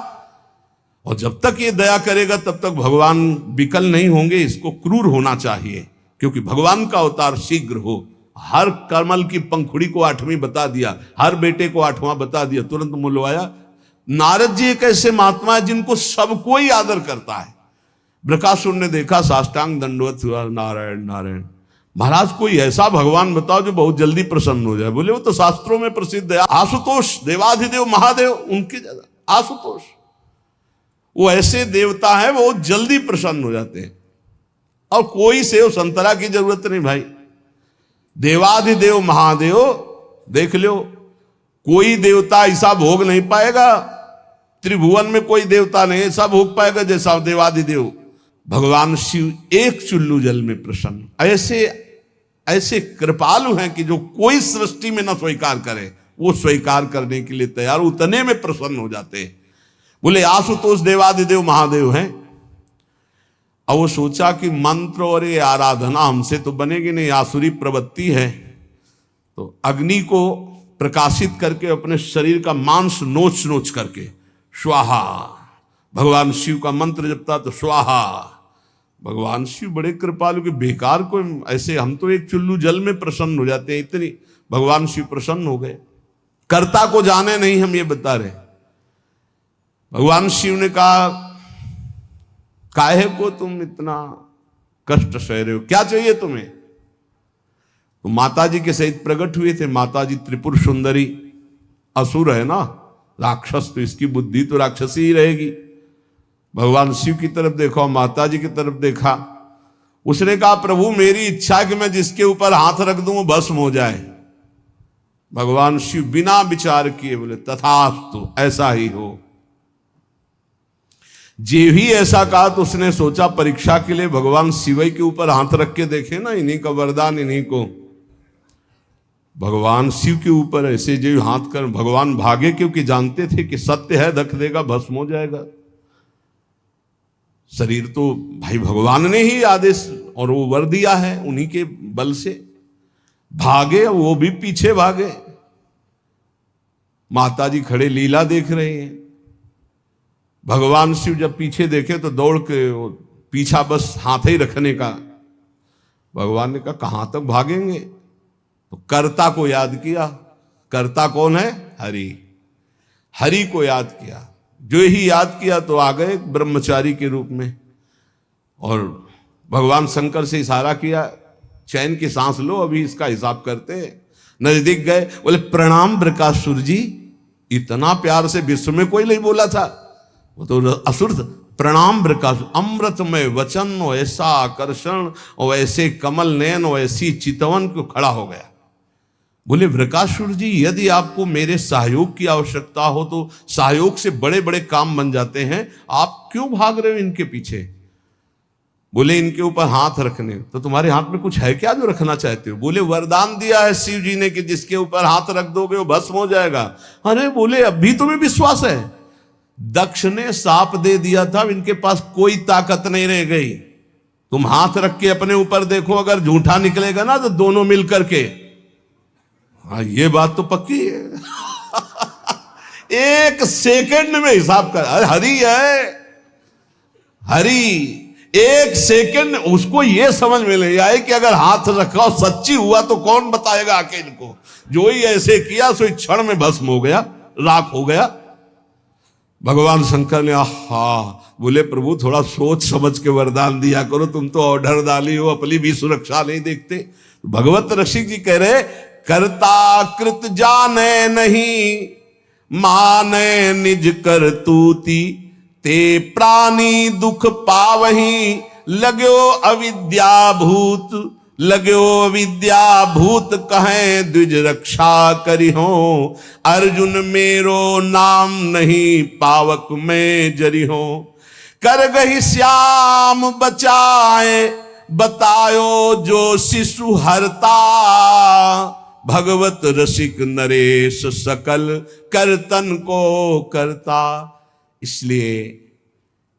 और जब तक ये दया करेगा तब तक भगवान विकल नहीं होंगे, इसको क्रूर होना चाहिए, क्योंकि भगवान का अवतार शीघ्र हो। हर कमल की पंखुड़ी को 8वीं बता दिया, हर बेटे को 8वां बता दिया, तुरंत मुलवाया। नारद जी एक ऐसे महात्मा है जिनको सब कोई आदर करता है। ब्रकासुर ने देखा, साष्टांग दंडवत हुआ, नारायण नारायण। महाराज कोई ऐसा भगवान बताओ जो बहुत जल्दी प्रसन्न हो जाए। बोले वो तो शास्त्रों में प्रसिद्ध है, आशुतोष देवाधिदेव महादेव, उनके ज्यादा आशुतोष, वो ऐसे देवता है वो जल्दी प्रसन्न हो जाते हैं। और कोई सेव संतरा की जरूरत नहीं भाई, देवाधिदेव महादेव देख लो, कोई देवता ऐसा भोग नहीं पाएगा, त्रिभुवन में कोई देवता नहीं ऐसा भोग पाएगा जैसा देवाधिदेव भगवान शिव एक चुल्लू जल में प्रसन्न। ऐसे ऐसे कृपालु हैं कि जो कोई सृष्टि में न स्वीकार करे वो स्वीकार करने के लिए तैयार, उतने में प्रसन्न हो जाते हैं। बोले आशुतोष देवाधिदेव महादेव हैं। और वो सोचा कि मंत्र और ये आराधना हमसे तो बनेगी नहीं, आसुरी प्रवृत्ति है। तो अग्नि को प्रकाशित करके अपने शरीर का मांस नोच नोच करके स्वाहा, भगवान शिव का मंत्र जपता तो स्वाहा। भगवान शिव बड़े कृपालु के, बेकार को ऐसे, हम तो एक चुल्लू जल में प्रसन्न हो जाते हैं, इतनी भगवान शिव प्रसन्न हो गए। कर्ता को जाने नहीं, हम ये बता रहे। भगवान शिव ने कहा काहे को तुम इतना कष्ट सह रहे हो, क्या चाहिए तुम्हें? तो माता जी के सहित प्रकट हुए थे। माता जी त्रिपुर सुंदरी, असुर है ना, राक्षस, तो इसकी बुद्धि तो राक्षसी ही रहेगी। भगवान शिव की तरफ देखा, माता जी की तरफ देखा। उसने कहा प्रभु मेरी इच्छा है कि मैं जिसके ऊपर हाथ रख दूं वो भस्म हो जाए। भगवान शिव बिना विचार किए बोले तथास्तु, ऐसा ही हो। जे ही ऐसा कहा तो उसने सोचा परीक्षा के लिए भगवान शिव के ऊपर हाथ रख के देखे ना, इन्हीं का वरदान इन्हीं को। भगवान शिव के ऊपर ऐसे जो हाथ कर, भगवान भागे, क्योंकि जानते थे कि सत्य है, धक देगा भस्म हो जाएगा। शरीर तो भाई भगवान ने ही आदेश और वो वर दिया है, उन्हीं के बल से भागे, वो भी पीछे भागे। माता जी खड़े लीला देख रहे हैं। भगवान शिव जब पीछे देखे तो दौड़ के पीछा बस हाथ ही रखने का। भगवान ने कहा कहां तक भागेंगे, तो कर्ता को याद किया। कर्ता कौन है? हरि। हरि को याद किया। जो ही याद किया तो आ गए ब्रह्मचारी के रूप में। और भगवान शंकर से इशारा किया, चैन की सांस लो, अभी इसका हिसाब करते हैं। नजदीक गए, बोले प्रणाम बृकासुर जी। इतना प्यार से विश्व में कोई नहीं बोला था, वो तो असुर था। प्रणाम बृकासुर, अमृतमय वचन, ऐसा आकर्षण और ऐसे कमल नयन और ऐसी चितवन को खड़ा हो गया। बोले वृकासुर जी, यदि आपको मेरे सहयोग की आवश्यकता हो तो सहयोग से बड़े बड़े काम बन जाते हैं, आप क्यों भाग रहे हो इनके पीछे? बोले इनके ऊपर हाथ रखने। तो तुम्हारे हाथ में कुछ है क्या जो रखना चाहते हो? बोले वरदान दिया है शिव जी ने कि जिसके ऊपर हाथ रख दोगे वो भस्म हो जाएगा। अरे बोले अभी तुम्हें विश्वास है? दक्ष ने साप दे दिया था, इनके पास कोई ताकत नहीं रह गई। तुम हाथ रख के अपने ऊपर देखो, अगर झूठा निकलेगा ना तो दोनों मिल करके। हाँ ये बात तो पक्की है। एक सेकंड में हिसाब कर। अरे हरि है, हरि। एक सेकंड उसको ये समझ में नहीं आए कि अगर हाथ रखा और सच्ची हुआ तो कौन बताएगा आके इनको। जो ही ऐसे किया सो क्षण में भस्म हो गया, राख हो गया। भगवान शंकर ने बोले प्रभु थोड़ा सोच समझ के वरदान दिया करो, तुम तो ऑर्डर डाली हो, अपनी भी सुरक्षा नहीं देखते। भगवत रसिक जी कह रहे, करता कृत जाने नहीं, माने निज करतूती, ते प्राणी दुख पावही, लगो अविद्या भूत, लगो अविद्या भूत कहें द्विज रक्षा करी हो, अर्जुन मेरो नाम नहीं पावक में जरी हो, कर गही श्याम बचाए, बतायो जो शिशु हरता, भगवत रसिक नरेश सकल करतन को करता। इसलिए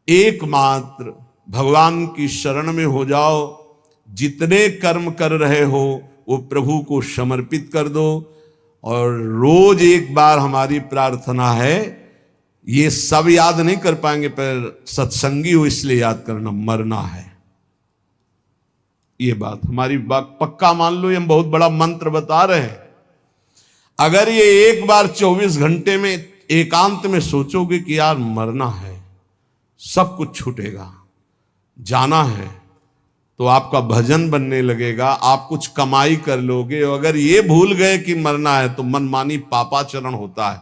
एकमात्र भगवान की शरण में हो जाओ। जितने कर्म कर रहे हो वो प्रभु को समर्पित कर दो। और रोज एक बार हमारी प्रार्थना है, ये सब याद नहीं कर पाएंगे पर सत्संगी हो इसलिए याद करना, मरना है। ये बात हमारी बात पक्का मान लो। ये हम बहुत बड़ा मंत्र बता रहे हैं। अगर ये एक बार 24 घंटे में एकांत में सोचोगे कि यार मरना है, सब कुछ छूटेगा, जाना है, तो आपका भजन बनने लगेगा, आप कुछ कमाई कर लोगे। अगर ये भूल गए कि मरना है तो मनमानी पापाचरण होता है।